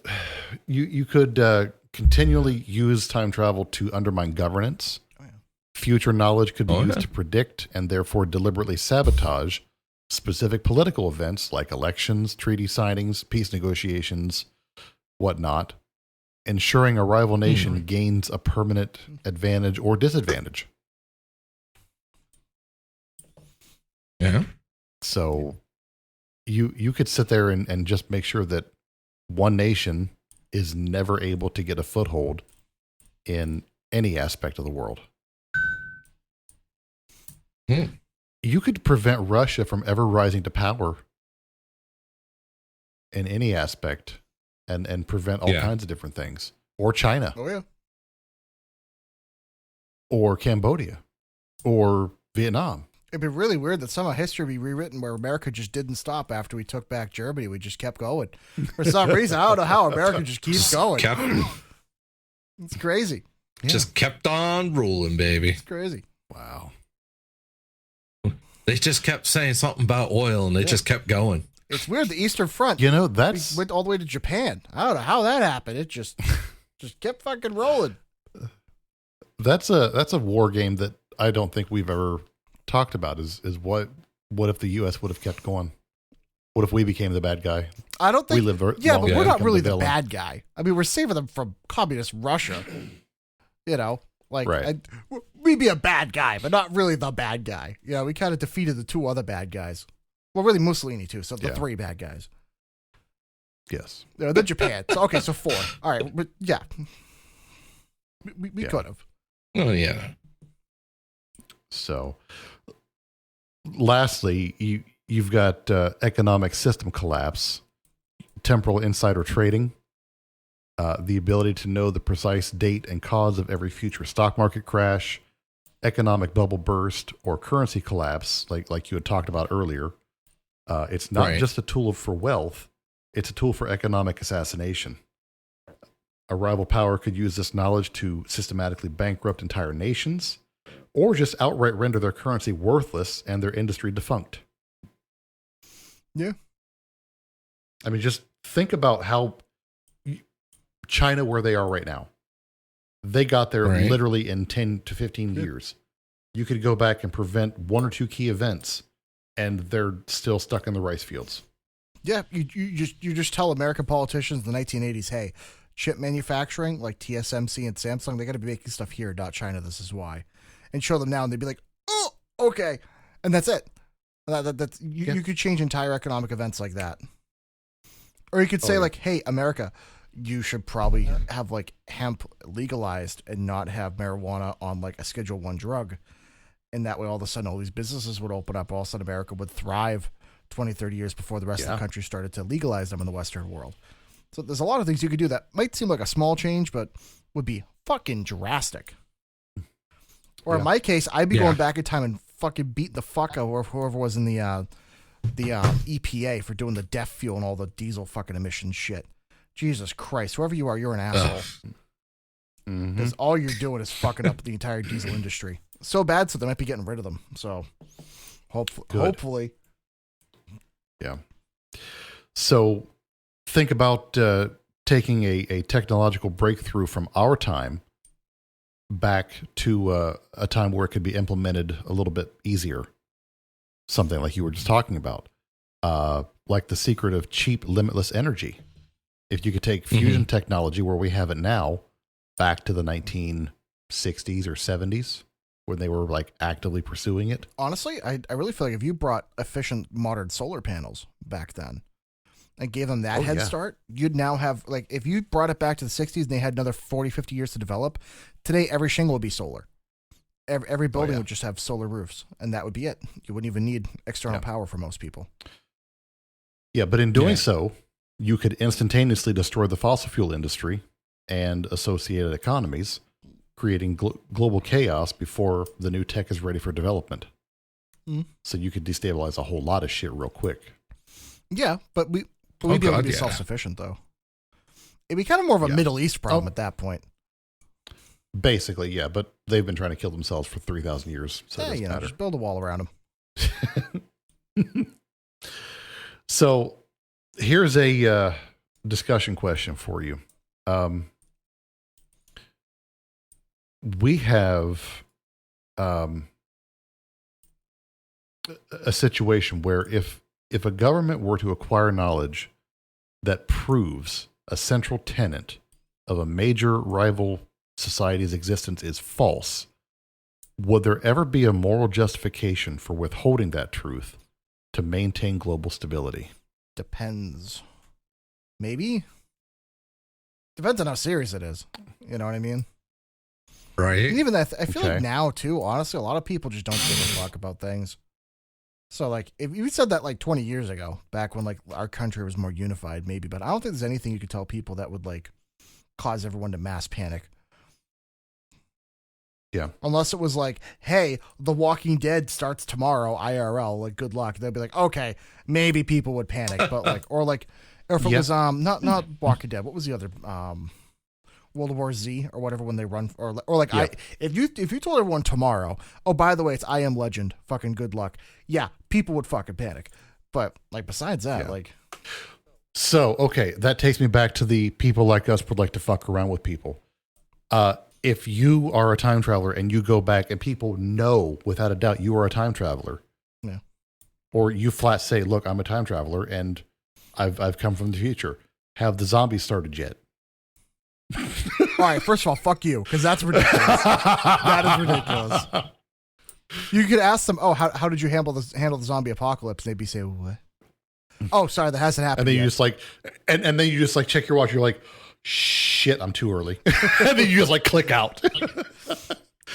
Speaker 3: you could continually use time travel to undermine governance.
Speaker 4: Oh, yeah.
Speaker 3: Future knowledge could be used to predict and therefore deliberately sabotage specific political events like elections, treaty signings, peace negotiations, whatnot, ensuring a rival nation gains a permanent advantage or disadvantage.
Speaker 5: Yeah.
Speaker 3: So you could sit there and just make sure that one nation is never able to get a foothold in any aspect of the world. You could prevent Russia from ever rising to power in any aspect and prevent all kinds of different things. Or China.
Speaker 4: Oh, yeah.
Speaker 3: Or Cambodia. Or Vietnam.
Speaker 4: It'd be really weird that somehow history would be rewritten where America just didn't stop after we took back Germany. We just kept going. For some reason, I don't know how America just keeps going. It's crazy.
Speaker 5: Just kept on rolling, baby.
Speaker 4: It's crazy.
Speaker 3: Wow.
Speaker 5: They just kept saying something about oil, and they just kept going.
Speaker 4: It's weird. The Eastern Front.
Speaker 3: That's
Speaker 4: went all the way to Japan. I don't know how that happened. It just kept fucking rolling.
Speaker 3: That's a war game that I don't think we've ever talked about. Is what if the U.S. would have kept going? What if we became the bad guy?
Speaker 4: I don't think
Speaker 3: we lived.
Speaker 4: But we're not really the bad guy. I mean, we're saving them from communist Russia.
Speaker 3: Right.
Speaker 4: We'd be a bad guy, but not really the bad guy. We kind of defeated the 2 other bad guys. Well, really Mussolini too. So the 3 bad guys.
Speaker 3: Yes.
Speaker 4: The Japan. So 4. All right. But yeah, we could have.
Speaker 5: Oh yeah.
Speaker 3: So, lastly, you've got economic system collapse, temporal insider trading, the ability to know the precise date and cause of every future stock market crash, economic bubble burst, or currency collapse, like you had talked about earlier. It's not just a tool for wealth; it's a tool for economic assassination. A rival power could use this knowledge to systematically bankrupt entire nations, or just outright render their currency worthless and their industry defunct.
Speaker 4: Yeah.
Speaker 3: I mean, just think about how China, where they are right now, they got there literally in 10 to 15 years. You could go back and prevent 1 or 2 key events, and they're still stuck in the rice fields.
Speaker 4: Yeah, you just tell American politicians in the 1980s, hey, chip manufacturing like TSMC and Samsung, they got to be making stuff here, not China. This is why. And show them now, and they'd be like, "Oh, okay," and that's it. You could change entire economic events like that, or you could say like, "Hey, America, you should probably have like hemp legalized and not have marijuana on like a Schedule 1 drug," and that way, all of a sudden, all these businesses would open up. All of a sudden, America would thrive 20, 30 years before the rest of the country started to legalize them in the Western world. So there's a lot of things you could do that might seem like a small change, but would be fucking drastic. Or in my case, I'd be going back in time and fucking beating the fuck out of whoever was in the EPA for doing the DEF fuel and all the diesel fucking emission shit. Jesus Christ, whoever you are, you're an asshole. Because all you're doing is fucking up the entire diesel industry. So bad, so they might be getting rid of them. So hopefully.
Speaker 3: Yeah. So think about taking a technological breakthrough from our time back to a time where it could be implemented a little bit easier. Something like you were just talking about, like the secret of cheap, limitless energy. If you could take fusion technology where we have it now back to the 1960s or 70s when they were like actively pursuing it.
Speaker 4: Honestly, I really feel like if you brought efficient modern solar panels back then and gave them that head start, you'd now have, like, if you brought it back to the 60s and they had another 40, 50 years to develop, today every shingle would be solar. Every building would just have solar roofs, and that would be it. You wouldn't even need external power for most people.
Speaker 3: Yeah, but in doing so, you could instantaneously destroy the fossil fuel industry and associated economies, creating global chaos before the new tech is ready for development. So you could destabilize a whole lot of shit real quick.
Speaker 4: Yeah, but we'd be able to be self-sufficient, though. It'd be kind of more of a Middle East problem at that point.
Speaker 3: Basically, yeah, but they've been trying to kill themselves for 3,000 years, so it doesn't matter.
Speaker 4: Just build a wall around
Speaker 3: them. So here's a discussion question for you. We have a situation where if a government were to acquire knowledge that proves a central tenet of a major rival society's existence is false, would there ever be a moral justification for withholding that truth to maintain global stability?
Speaker 4: Depends. Maybe. Depends on how serious it is. You know what I mean?
Speaker 5: Right.
Speaker 4: And even that, I feel like now too, honestly, a lot of people just don't give a fuck about things. So like, if you said that like 20 years ago, back when like our country was more unified, maybe, but I don't think there's anything you could tell people that would like cause everyone to mass panic.
Speaker 3: Yeah.
Speaker 4: Unless it was like, hey, The Walking Dead starts tomorrow, IRL, like good luck. They'd be like, okay, maybe people would panic, but like, or if it was not Walking Dead, what was the other World War Z or whatever when they run or like if you told everyone tomorrow, oh by the way, it's I Am Legend, fucking good luck. Yeah, people would fucking panic. But like besides that, like
Speaker 3: so okay, that takes me back to the people like us would like to fuck around with people. If you are a time traveler and you go back and people know without a doubt you are a time traveler.
Speaker 4: Yeah.
Speaker 3: Or you flat say, look, I'm a time traveler and I've come from the future. Have the zombies started yet?
Speaker 4: All right, first of all, fuck you, because that's ridiculous. That is ridiculous. You could ask them, oh, how did you handle the zombie apocalypse? And they'd be say, what? Oh, sorry, that hasn't happened.
Speaker 3: And then
Speaker 4: yet.
Speaker 3: you just like, and then you just like check your watch. You're like, shit, I'm too early. And then you just like click out.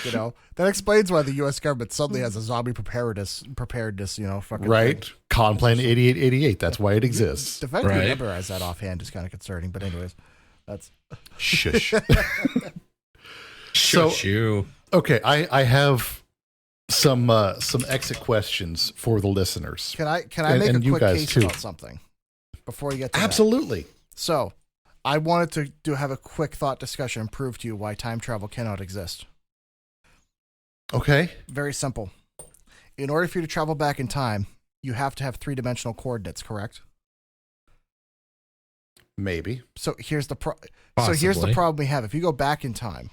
Speaker 4: You know, that explains why the U.S. government suddenly has a zombie preparedness, fucking
Speaker 3: right.
Speaker 4: thing.
Speaker 3: Con Plan 8888. That's why it exists.
Speaker 4: The fact that you memorize that offhand is kind of concerning. But anyways, that's
Speaker 3: shush.
Speaker 5: Shush you.
Speaker 3: Okay, I have some exit questions for the listeners.
Speaker 4: Can I make a quick case about something before you get to
Speaker 3: Absolutely.
Speaker 4: that? So, I wanted to have a quick thought discussion and prove to you why time travel cannot exist.
Speaker 3: Okay.
Speaker 4: Very simple. In order for you to travel back in time, you have to have three-dimensional coordinates, correct?
Speaker 3: Maybe.
Speaker 4: So here's the problem we have. If you go back in time,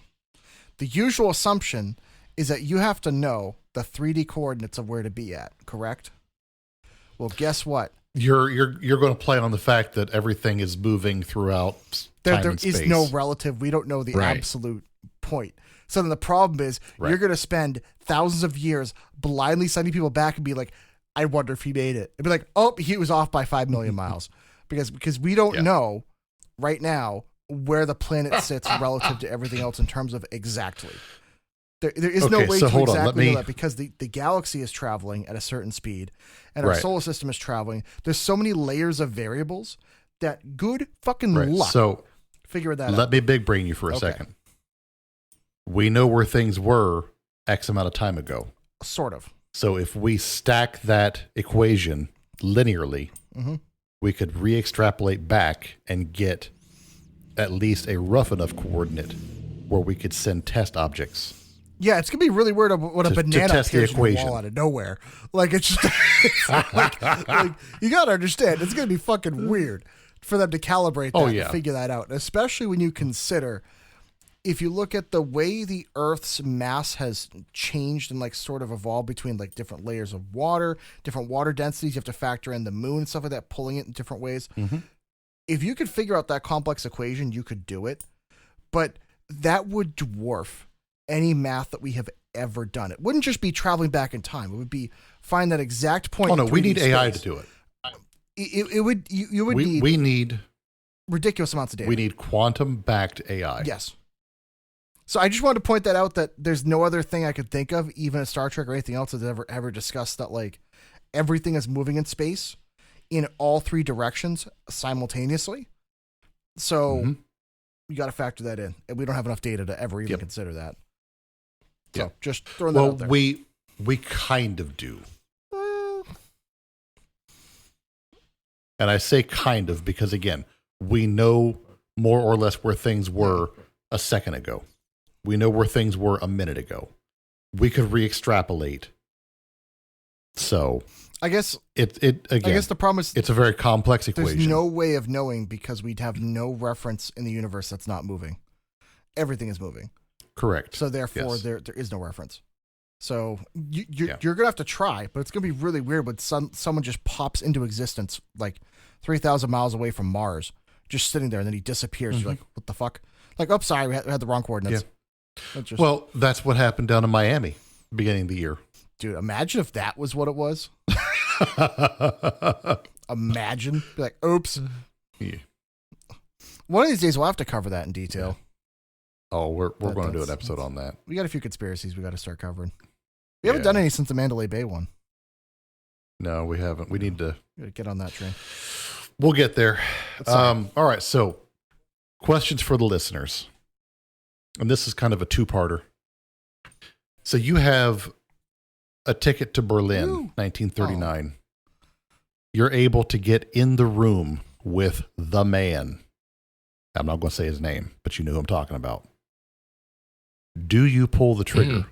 Speaker 4: the usual assumption is that you have to know the 3D coordinates of where to be at, correct? Well, guess what?
Speaker 3: You're going to play on the fact that everything is moving throughout time and space.
Speaker 4: There is no relative. We don't know the absolute point. So then the problem is you're going to spend thousands of years blindly sending people back and be like, I wonder if he made it. It'd be like, oh, he was off by 5 million miles. Because we don't know right now where the planet sits relative to everything else in terms of exactly. There is no way to exactly know that because the galaxy is traveling at a certain speed and our solar system is traveling. There's so many layers of variables that good fucking luck.
Speaker 3: So
Speaker 4: figure that out.
Speaker 3: Let me big brain you for a second. We know where things were X amount of time ago.
Speaker 4: Sort of.
Speaker 3: So if we stack that equation linearly, we could re-extrapolate back and get at least a rough enough coordinate where we could send test objects.
Speaker 4: Yeah, it's gonna be really weird when a banana
Speaker 3: test the
Speaker 4: appears in the
Speaker 3: equation
Speaker 4: wall out of nowhere. Like it's just like you gotta understand, it's gonna be fucking weird for them to calibrate that and figure that out, especially when you consider. If you look at the way the Earth's mass has changed and like sort of evolved between like different layers of water, different water densities, you have to factor in the moon and stuff like that, pulling it in different ways. If you could figure out that complex equation, you could do it. But that would dwarf any math that we have ever done. It wouldn't just be traveling back in time. It would be find that exact point.
Speaker 3: Oh no, we need
Speaker 4: space.
Speaker 3: AI to do it.
Speaker 4: You would need
Speaker 3: we need
Speaker 4: ridiculous amounts of data.
Speaker 3: We need quantum backed AI.
Speaker 4: Yes. So I just wanted to point that out, that there's no other thing I could think of, even in Star Trek or anything else, that's ever discussed that like everything is moving in space in all three directions simultaneously. So You got to factor that in, and we don't have enough data to ever even consider that. So just throwing
Speaker 3: well,
Speaker 4: that out there.
Speaker 3: we kind of do. And I say kind of because, again, we know more or less where things were a second ago. We know where things were a minute ago. We could re-extrapolate. So
Speaker 4: I guess
Speaker 3: again,
Speaker 4: I guess the problem is
Speaker 3: it's a very complex equation.
Speaker 4: there's no way of knowing because we'd have no reference in the universe that's not moving. Everything is moving.
Speaker 3: Correct.
Speaker 4: So therefore, there is no reference. So you're gonna have to try, but it's gonna be really weird when someone just pops into existence like 3,000 miles away from Mars, just sitting there, and then he disappears. You're like, what the fuck? Like, oh, sorry, we had the wrong coordinates.
Speaker 3: Yeah. Well, that's what happened down in Miami, beginning of the year.
Speaker 4: Dude, imagine if that was what it was. Imagine, be like, oops.
Speaker 3: Yeah.
Speaker 4: One of these days, we'll have to cover that in detail.
Speaker 3: Oh, we're going to do an episode on that.
Speaker 4: We got a few conspiracies we got to start covering. We haven't done any since the Mandalay Bay one.
Speaker 3: No, we haven't. We need to
Speaker 4: get on that train.
Speaker 3: We'll get there. All right. So, questions for the listeners, and this is kind of a two-parter. So you have a ticket to Berlin, 1939. You're able to get in the room with the man. I'm not going to say his name, but you know who I'm talking about. Do you pull the trigger?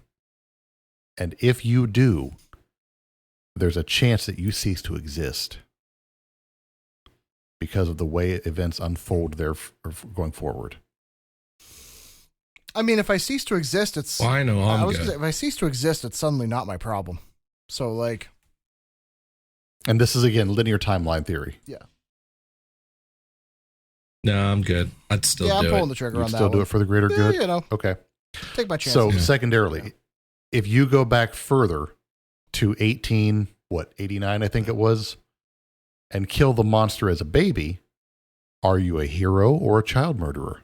Speaker 3: And if you do, there's a chance that you cease to exist because of the way events unfold there going forward.
Speaker 4: I mean, if I cease to exist, it's...
Speaker 5: Well, I know I'm good.
Speaker 4: If I cease to exist, it's suddenly not my problem. So, like...
Speaker 3: And this is, again, linear timeline theory.
Speaker 4: Yeah.
Speaker 5: No, I'm good. I'd still do it.
Speaker 4: Yeah, I'm pulling the trigger on that
Speaker 3: still do
Speaker 4: one.
Speaker 3: it for the greater good?
Speaker 4: You know.
Speaker 3: Okay.
Speaker 4: Take my chances.
Speaker 3: So, secondarily, if you go back further to 89, I think it was, and kill the monster as a baby, are you a hero or a child murderer?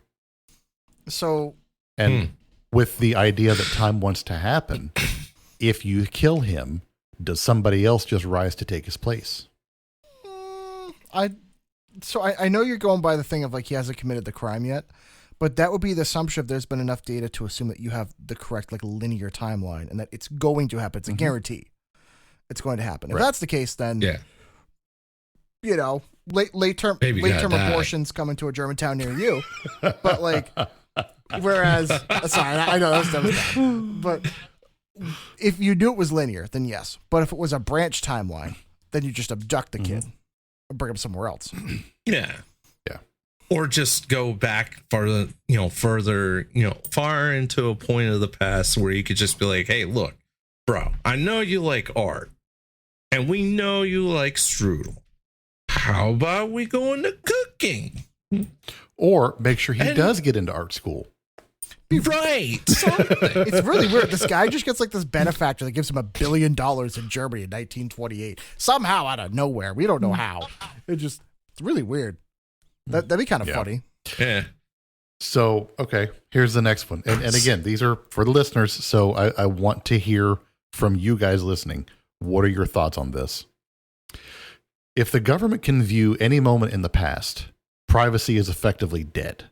Speaker 4: So...
Speaker 3: And with the idea that time wants to happen, if you kill him, does somebody else just rise to take his place?
Speaker 4: I know you're going by the thing of like he hasn't committed the crime yet, but that would be the assumption if there's been enough data to assume that you have the correct like linear timeline and that it's going to happen. It's a guarantee. It's going to happen. If that's the case, then you know, late term abortions coming to a German town near you, but like. Whereas, sorry, I know that's dumb, but if you knew it was linear, then yes. But if it was a branch timeline, then you just abduct the kid and bring him somewhere else.
Speaker 5: Yeah. Or just go back further, far into a point of the past where you could just be like, hey, look, bro, I know you like art, and we know you like strudel. How about we go into cooking?
Speaker 3: Or make sure he does get into art school.
Speaker 5: Right.
Speaker 4: It's really weird. This guy just gets like this benefactor that gives him $1 billion in Germany in 1928. Somehow out of nowhere. We don't know how. It's really weird. That'd be kind of funny.
Speaker 5: Yeah.
Speaker 3: So, okay, here's the next one. And again, these are for the listeners. So I want to hear from you guys listening. What are your thoughts on this? If the government can view any moment in the past, privacy is effectively dead.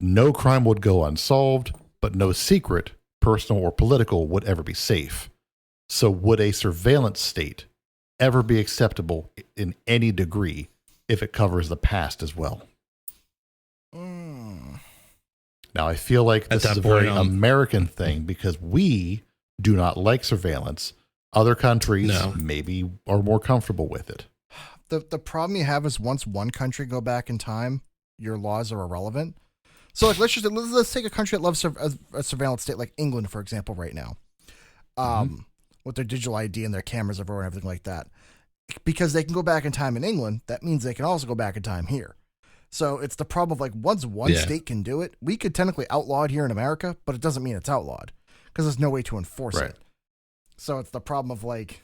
Speaker 3: No crime would go unsolved, but no secret, personal or political, would ever be safe. So would a surveillance state ever be acceptable in any degree if it covers the past as well? Now, I feel like this is a very American thing because we do not like surveillance. Other countries maybe are more comfortable with it.
Speaker 4: The problem you have is once one country go back in time, your laws are irrelevant. So like let's take a country that loves a surveillance state like England, for example, right now, with their digital ID and their cameras everywhere and everything like that. Because they can go back in time in England, that means they can also go back in time here. So it's the problem of like once one state can do it, we could technically outlaw it here in America, but it doesn't mean it's outlawed because there's no way to enforce it. So it's the problem of like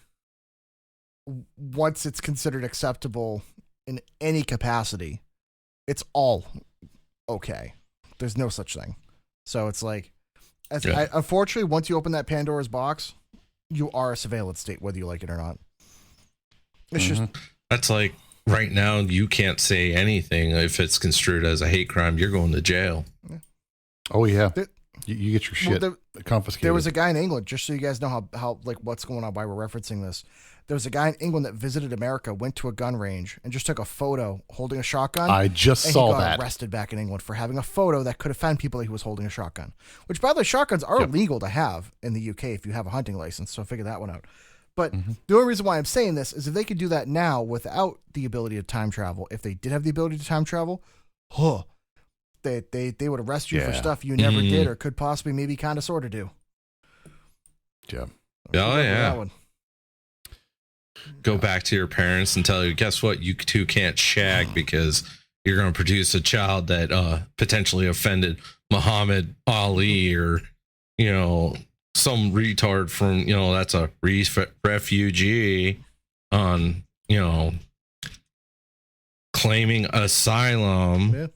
Speaker 4: once it's considered acceptable in any capacity, it's all okay. There's no such thing. So it's like, unfortunately, once you open that Pandora's box, you are a surveillance state, whether you like it or not. It's just
Speaker 5: that's like right now you can't say anything if it's construed as a hate crime. You're going to jail.
Speaker 3: Oh yeah, you get your shit confiscated.
Speaker 4: There was a guy in England, just so you guys know how like what's going on, why we're referencing this. There was a guy in England that visited America, went to a gun range, and just took a photo holding a shotgun.
Speaker 3: I just
Speaker 4: and
Speaker 3: saw
Speaker 4: he got
Speaker 3: that.
Speaker 4: arrested back in England for having a photo that could offend people that he was holding a shotgun. Which, by the way, shotguns are legal to have in the UK if you have a hunting license. So figure that one out. But the only reason why I'm saying this is if they could do that now without the ability to time travel, if they did have the ability to time travel, they would arrest you for stuff you never did or could possibly maybe kind of sort of do.
Speaker 3: Yeah.
Speaker 5: Oh yeah. Go back to your parents and tell you, guess what? You two can't shag because you're going to produce a child that potentially offended Muhammad Ali or, some retard from, that's a refugee on, claiming asylum.
Speaker 4: Yeah.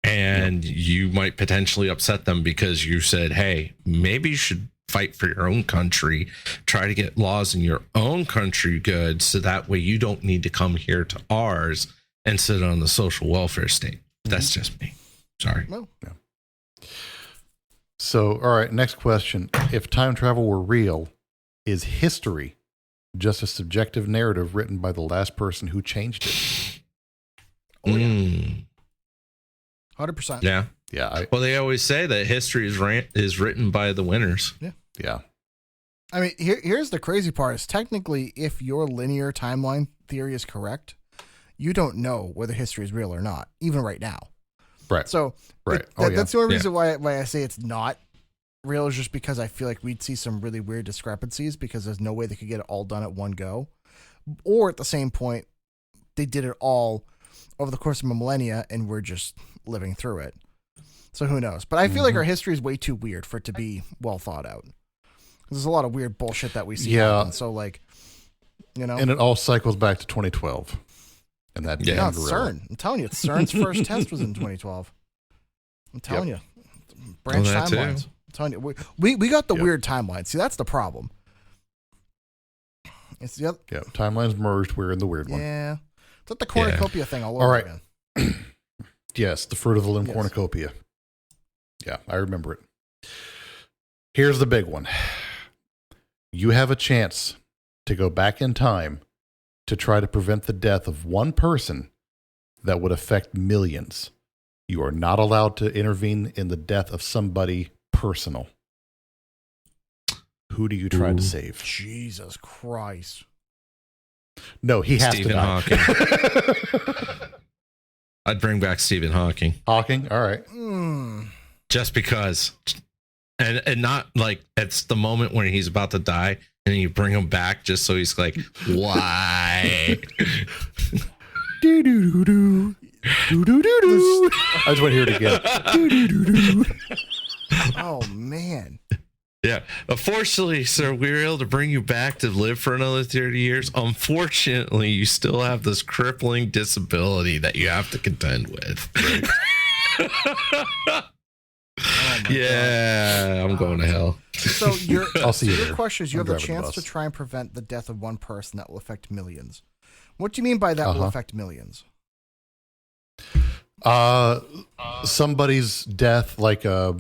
Speaker 5: And you might potentially upset them because you said, hey, maybe you should fight for your own country, try to get laws in your own country good, so that way you don't need to come here to ours and sit on the social welfare state. That's just me. Sorry.
Speaker 4: Well,
Speaker 3: yeah. So, all right, next question. If time travel were real, is history just a subjective narrative written by the last person who changed it?
Speaker 4: Oh, yeah. 100%.
Speaker 5: Yeah.
Speaker 3: Yeah.
Speaker 5: Well, they always say that history is written by the winners.
Speaker 4: Yeah.
Speaker 3: Yeah.
Speaker 4: I mean, here's the crazy part is technically if your linear timeline theory is correct, you don't know whether history is real or not, even right now.
Speaker 3: Right.
Speaker 4: So
Speaker 3: right.
Speaker 4: That's the only reason why I say it's not real is just because I feel like we'd see some really weird discrepancies because there's no way they could get it all done at one go. Or at the same point, they did it all over the course of a millennia and we're just living through it. So who knows? But I feel like our history is way too weird for it to be well thought out. There's a lot of weird bullshit that we see happen. So like, and
Speaker 3: it all cycles back to 2012. And that
Speaker 4: it's CERN. I'm telling you, CERN's first test was in 2012. I'm telling you, branch timelines. I'm telling you, we got the weird timeline. See, that's the problem. It's the other.
Speaker 3: Yeah, timelines merged. We're in the weird one.
Speaker 4: Yeah, it's like the cornucopia thing all over again.
Speaker 3: Yes, the fruit of the loom cornucopia. Yeah, I remember it. Here's the big one. You have a chance to go back in time to try to prevent the death of one person that would affect millions. You are not allowed to intervene in the death of somebody personal. Who do you try to save?
Speaker 4: Jesus Christ.
Speaker 3: No, he has
Speaker 5: Stephen
Speaker 3: to die.
Speaker 5: Hawking. I'd bring back Stephen Hawking.
Speaker 3: Hawking? All right.
Speaker 5: Just because. And not like it's the moment when he's about to die and you bring him back just so he's like, why?
Speaker 3: Do-do-do-do. Do-do-do-do. I just want to hear it again. Do-do-do-do.
Speaker 4: Oh, man.
Speaker 5: Yeah. Unfortunately, sir, we were able to bring you back to live for another 30 years. Unfortunately, you still have this crippling disability that you have to contend with. Yeah, I'm going to hell.
Speaker 4: So
Speaker 3: I'll see you
Speaker 4: your
Speaker 3: there.
Speaker 4: question is you
Speaker 3: I'm
Speaker 4: have the
Speaker 3: driving the
Speaker 4: chance to
Speaker 3: bus.
Speaker 4: try and prevent the death of one person that will affect millions. What do you mean by that will affect millions?
Speaker 3: Somebody's death, like a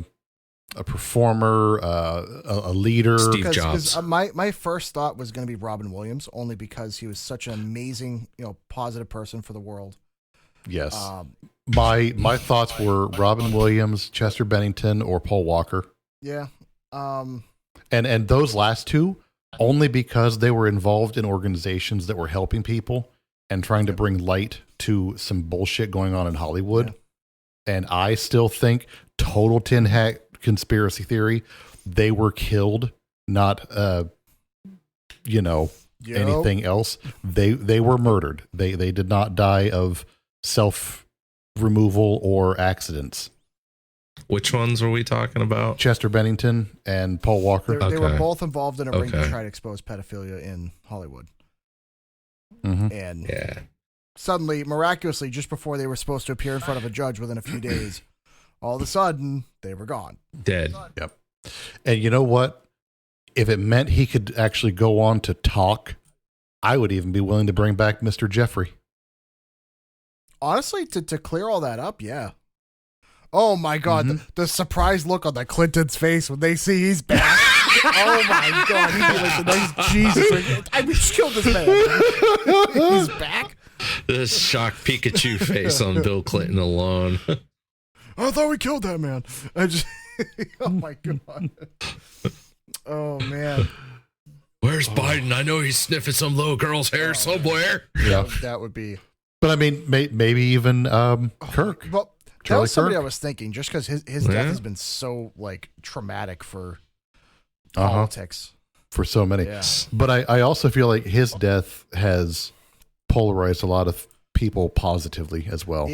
Speaker 3: performer, a leader.
Speaker 5: Steve Jobs.
Speaker 4: Because my first thought was going to be Robin Williams, only because he was such an amazing, positive person for the world.
Speaker 3: Yes. My thoughts were Robin Williams, Chester Bennington, or Paul Walker.
Speaker 4: Yeah.
Speaker 3: And those last two, only because they were involved in organizations that were helping people and trying to bring light to some bullshit going on in Hollywood. Yeah. And I still think total tin hat conspiracy theory, they were killed, not anything else. They were murdered. They did not die of self removal or accidents.
Speaker 5: Which ones are we talking about?
Speaker 3: Chester Bennington and Paul Walker.
Speaker 4: They were both involved in a ring to try to expose pedophilia in Hollywood.
Speaker 3: Mm-hmm.
Speaker 4: And suddenly, miraculously, just before they were supposed to appear in front of a judge within a few days, all of a sudden, they were gone.
Speaker 5: Dead.
Speaker 3: Yep. And you know what? If it meant he could actually go on to talk, I would even be willing to bring back Mr. Jeffrey.
Speaker 4: Honestly, to clear all that up, yeah. Oh my God, the surprised look on the Clintons' face when they see he's back. Oh my God, he'd be like the next Jesus. I just killed this man. He's back.
Speaker 5: This shocked Pikachu face on Bill Clinton alone.
Speaker 4: I thought we killed that man. Oh my God. Oh man.
Speaker 5: Where's Biden? I know he's sniffing some little girl's hair somewhere.
Speaker 3: Yeah,
Speaker 4: that would be.
Speaker 3: But I mean, maybe even Kirk.
Speaker 4: Well, that
Speaker 3: Charlie
Speaker 4: was somebody
Speaker 3: Kirk.
Speaker 4: I was thinking, just because his death has been so like traumatic for politics.
Speaker 3: For so many.
Speaker 4: Yeah.
Speaker 3: But I also feel like his death has polarized a lot of people positively as well.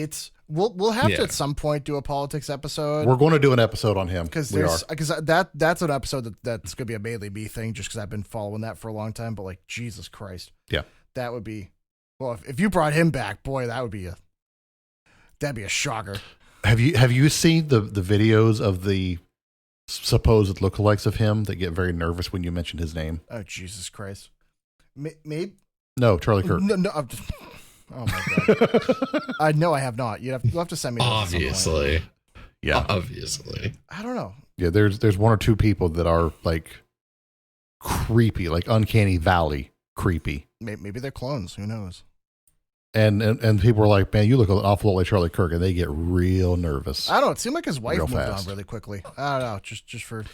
Speaker 4: We'll have to at some point do a politics episode.
Speaker 3: We're going to do an episode on him
Speaker 4: because that's an episode that's going to be a mainly me thing, just because I've been following that for a long time. But like Jesus Christ,
Speaker 3: yeah,
Speaker 4: that would be. Well, if you brought him back, boy, that'd be a shocker.
Speaker 3: Have you seen the videos of the supposed lookalikes of him that get very nervous when you mention his name?
Speaker 4: Oh Jesus Christ, maybe.
Speaker 3: No, Charlie Kirk.
Speaker 4: No, I'm just, oh my God. I know I have not. You'll have to send me.
Speaker 5: Obviously,
Speaker 3: yeah.
Speaker 5: Obviously,
Speaker 4: I don't know.
Speaker 3: Yeah, there's one or two people that are like creepy, like uncanny valley creepy.
Speaker 4: Maybe they're clones. Who knows?
Speaker 3: And people are like, man, you look an awful lot like Charlie Kirk, and they get real nervous.
Speaker 4: I don't know. It seemed like his wife moved
Speaker 3: fast.
Speaker 4: on really quickly. I don't know. Just for.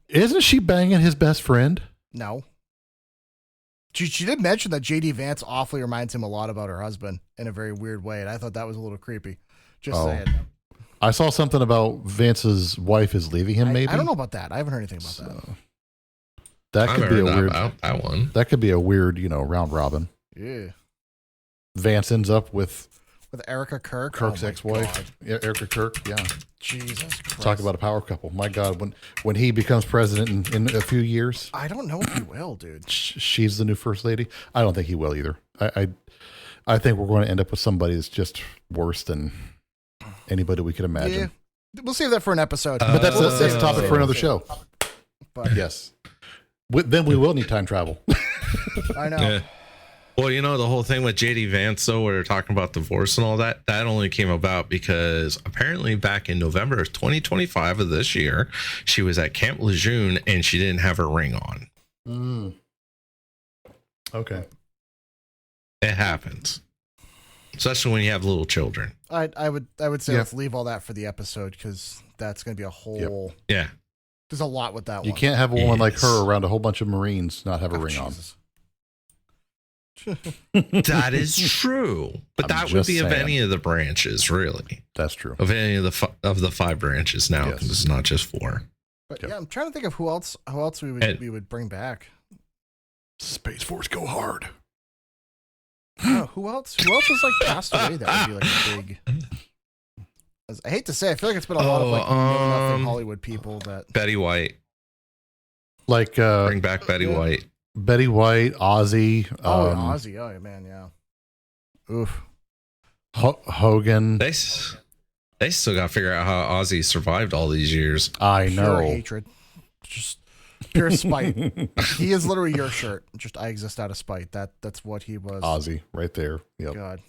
Speaker 3: Isn't she banging his best friend?
Speaker 4: No. She did mention that JD Vance awfully reminds him a lot about her husband in a very weird way, and I thought that was a little creepy. Just saying.
Speaker 3: I saw something about Vance's wife is leaving him. Maybe
Speaker 4: I don't know about that. I haven't heard anything about that.
Speaker 3: That could be a weird.
Speaker 5: About that one.
Speaker 3: That could be a weird, round robin.
Speaker 4: Yeah.
Speaker 3: Vance ends up with
Speaker 4: Erica Kirk,
Speaker 3: Kirk's ex-wife. Yeah, Erica Kirk. Yeah.
Speaker 4: Jesus Christ.
Speaker 3: Talk about a power couple. My God, when he becomes president in a few years,
Speaker 4: I don't know if he will, dude.
Speaker 3: She's the new first lady. I don't think he will either. I think we're going to end up with somebody that's just worse than anybody we could imagine.
Speaker 4: Yeah. We'll save that for an episode.
Speaker 3: But that's a topic for another show.
Speaker 4: But
Speaker 3: yes. Then we will need time travel.
Speaker 4: I know.
Speaker 5: Yeah. Well, the whole thing with JD Vance, though, where they're talking about divorce and all that only came about because apparently back in November of 2025 of this year, she was at Camp Lejeune and she didn't have her ring on.
Speaker 3: Okay.
Speaker 5: It happens. Especially when you have little children.
Speaker 4: I would say let's leave all that for the episode, because that's going to be a whole...
Speaker 5: Yeah.
Speaker 4: There's a lot with that one.
Speaker 3: You can't have a woman like her around a whole bunch of Marines not have a ring
Speaker 4: Jesus.
Speaker 5: That is true, but
Speaker 3: I'm
Speaker 5: that would be
Speaker 3: just
Speaker 5: of
Speaker 3: saying.
Speaker 5: any of the branches, really.
Speaker 3: That's true.
Speaker 5: Of any of the 5 branches now, because it's not just 4.
Speaker 4: But yeah, I'm trying to think of who else we would bring back.
Speaker 3: Space Force go hard.
Speaker 4: Oh, who else has like passed away that would be like a big... I hate to say, I feel like it's been a lot of like nothing Hollywood people that...
Speaker 5: Betty White.
Speaker 3: Like
Speaker 5: Bring back Betty White.
Speaker 3: Betty White, Ozzy.
Speaker 4: Ozzy. Oh man, yeah. Oof.
Speaker 3: Hogan.
Speaker 5: They still got to figure out how Ozzy survived all these years.
Speaker 3: I
Speaker 4: Pure
Speaker 3: know.
Speaker 4: hatred. Just pure spite. He is literally your shirt. Just I exist out of spite. That's what he was.
Speaker 3: Ozzy, right there. Yep.
Speaker 4: God.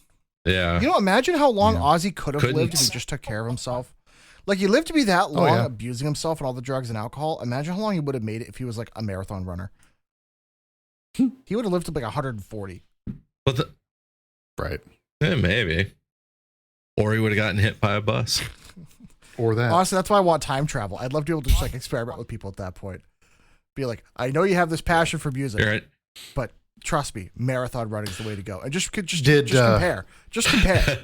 Speaker 5: Yeah.
Speaker 4: Imagine how long Ozzy could have lived if he just took care of himself. Like, he lived to be that long, abusing himself and all the drugs and alcohol. Imagine how long he would have made it if he was like a marathon runner. He would have lived to like 140.
Speaker 5: But
Speaker 3: Right.
Speaker 5: maybe. Or he would have gotten hit by a bus.
Speaker 3: Or that.
Speaker 4: Honestly, that's why I want time travel. I'd love to be able to just like experiment with people at that point. Be like, I know you have this passion for music,
Speaker 5: You're right.
Speaker 4: but trust me, marathon running is the way to go. And just
Speaker 3: Did,
Speaker 4: compare. Just compare.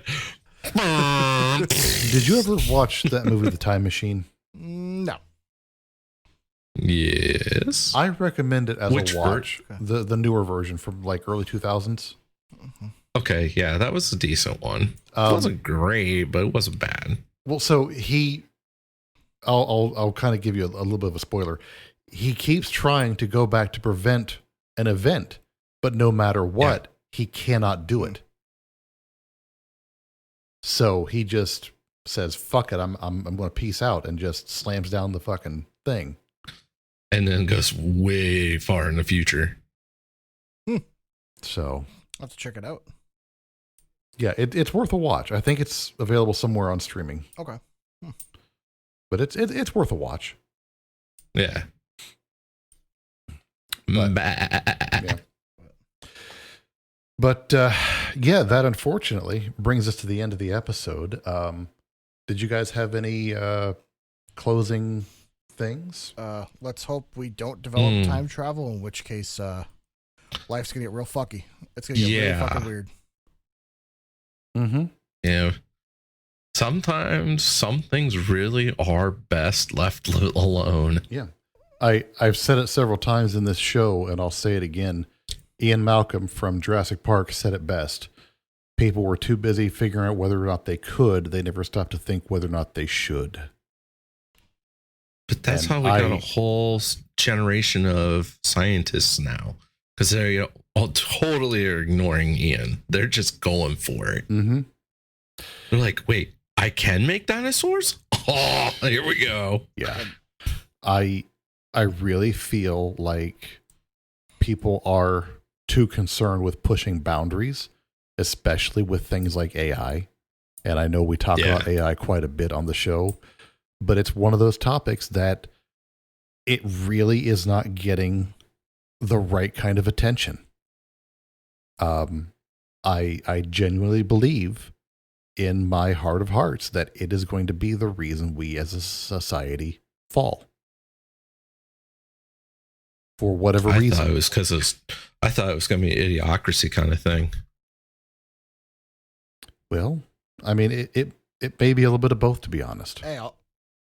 Speaker 3: Did you ever watch that movie, The Time Machine?
Speaker 4: No.
Speaker 5: Yes.
Speaker 3: I recommend it as
Speaker 5: Which
Speaker 3: a watch. The newer version from like early 2000s.
Speaker 5: Okay, yeah, that was a decent one. It wasn't great, but it wasn't bad.
Speaker 3: Well, so I'll kind of give you a little bit of a spoiler. He keeps trying to go back to prevent an event, but no matter what, he cannot do it. So he just says, "Fuck it, I'm going to peace out," and just slams down the fucking thing.
Speaker 5: And then goes way far in the future.
Speaker 3: So
Speaker 4: I'll have to check it out.
Speaker 3: yeah, it's worth a watch. I think it's available somewhere on streaming.
Speaker 4: Okay.
Speaker 3: But it's worth a watch.
Speaker 5: Yeah.
Speaker 3: But, yeah. But yeah, that unfortunately brings us to the end of the episode. Did you guys have any closing things?
Speaker 4: Let's hope we don't develop time travel, in which case life's gonna get real fucky. It's gonna get really fucking weird.
Speaker 3: Mm-hmm.
Speaker 5: Yeah. Sometimes some things really are best left alone.
Speaker 3: Yeah. I've said it several times in this show, and I'll say it again. Ian Malcolm from Jurassic Park said it best. People were too busy figuring out whether or not they could. They never stopped to think whether or not they should.
Speaker 5: But that's how we got a whole generation of scientists now. Because they're all totally ignoring Ian. They're just going for it.
Speaker 3: Mm-hmm.
Speaker 5: They're like, wait, I can make dinosaurs? Oh, here we go.
Speaker 3: Yeah. I really feel like people are too concerned with pushing boundaries, especially with things like AI. And I know we talk about AI quite a bit on the show, but it's one of those topics that it really is not getting the right kind of attention. I genuinely believe in my heart of hearts that it is going to be the reason we as a society fall. For whatever reason.
Speaker 5: I thought it was going to be an idiocracy kind of thing.
Speaker 3: Well, I mean, it may be a little bit of both, to be honest.
Speaker 4: Hey,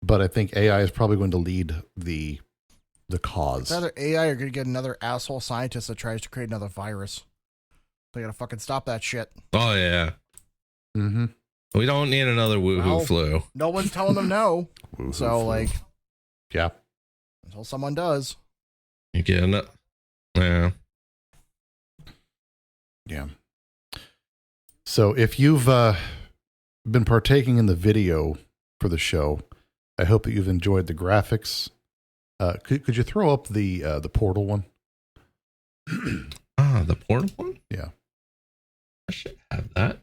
Speaker 3: but I think AI is probably going to lead the cause.
Speaker 4: It's either AI or going to get another asshole scientist that tries to create another virus. They got to fucking stop that shit.
Speaker 5: Oh, yeah.
Speaker 3: Mm-hmm.
Speaker 5: We don't need another woohoo flu.
Speaker 4: No one's telling them no. So, like...
Speaker 3: Yeah.
Speaker 4: Until someone does.
Speaker 5: You getting it? Yeah.
Speaker 3: Yeah. So if you've been partaking in the video for the show, I hope that you've enjoyed the graphics. Could you throw up the portal one?
Speaker 5: The portal one?
Speaker 3: Yeah.
Speaker 5: I should have that.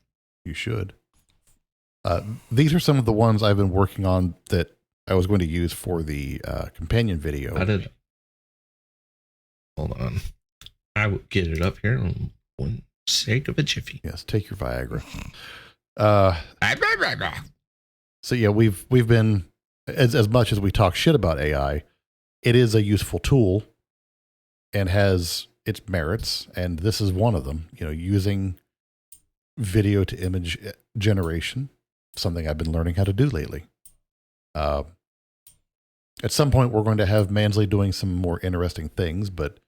Speaker 3: You should. These are some of the ones I've been working on that I was going to use for the companion video.
Speaker 5: Hold on. I will get it up here in one sake of a jiffy.
Speaker 3: Yes, take your Viagra. So yeah, we've been as much as we talk shit about AI, it is a useful tool and has its merits, and this is one of them. You know, using video to image generation, something I've been learning how to do lately. At some point, we're going to have Mansley doing some more interesting things, but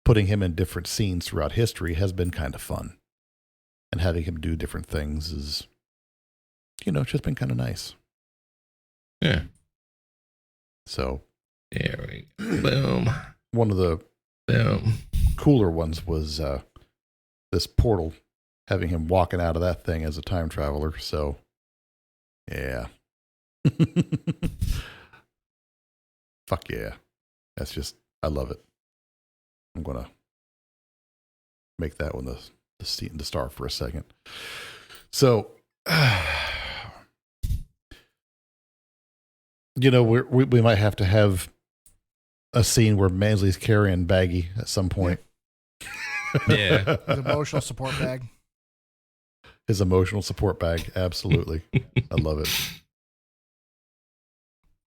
Speaker 3: putting him in different scenes throughout history has been kind of fun. And having him do different things is, it's just been kind of nice.
Speaker 5: Yeah.
Speaker 3: So.
Speaker 5: There we go. Boom.
Speaker 3: One of the cooler ones was this portal, having him walking out of that thing as a time traveler. So, yeah. Fuck yeah. That's just, I love it. I'm going to make that one the star for a second. So, we might have to have a scene where Mansley's carrying Baggy at some point.
Speaker 5: Yeah.
Speaker 4: His emotional support bag.
Speaker 3: His emotional support bag. Absolutely. I love it.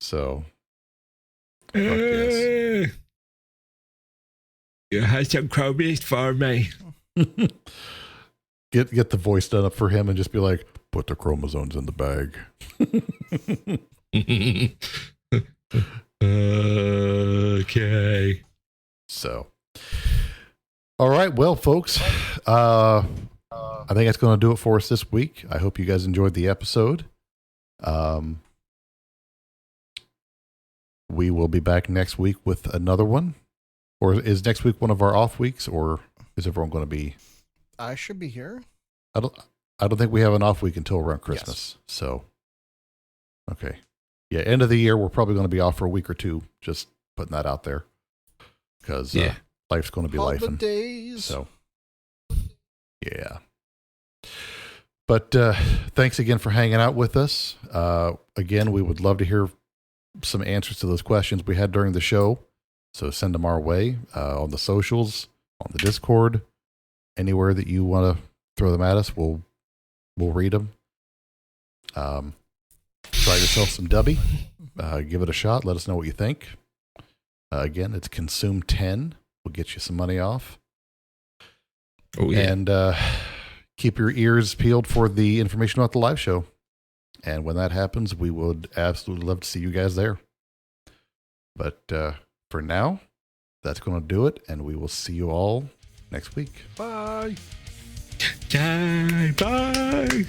Speaker 3: So. Fuck yes.
Speaker 5: You have some chromies for me.
Speaker 3: Get the voice done up for him and just be like, put the chromosomes in the bag.
Speaker 5: Okay.
Speaker 3: So, all right. Well, folks, I think that's going to do it for us this week. I hope you guys enjoyed the episode. We will be back next week with another one. Or is next week one of our off weeks, or is everyone going to be?
Speaker 4: I should be here.
Speaker 3: I don't think we have an off week until around Christmas. Yes. So, okay. Yeah, end of the year, we're probably going to be off for a week or two. Just putting that out there. Because life's going to be life.
Speaker 4: Holidays.
Speaker 3: So, Yeah. But thanks again for hanging out with us. Again, we would love to hear some answers to those questions we had during the show. So send them our way on the socials, on the Discord, anywhere that you want to throw them at us. We'll read them. Try yourself some Dubby. Give it a shot. Let us know what you think. Again, it's Consume 10. We'll get you some money off.
Speaker 5: Oh, yeah.
Speaker 3: And keep your ears peeled for the information about the live show. And when that happens, we would absolutely love to see you guys there. But for now, that's going to do it. And we will see you all next week.
Speaker 4: Bye.
Speaker 5: Yay, bye.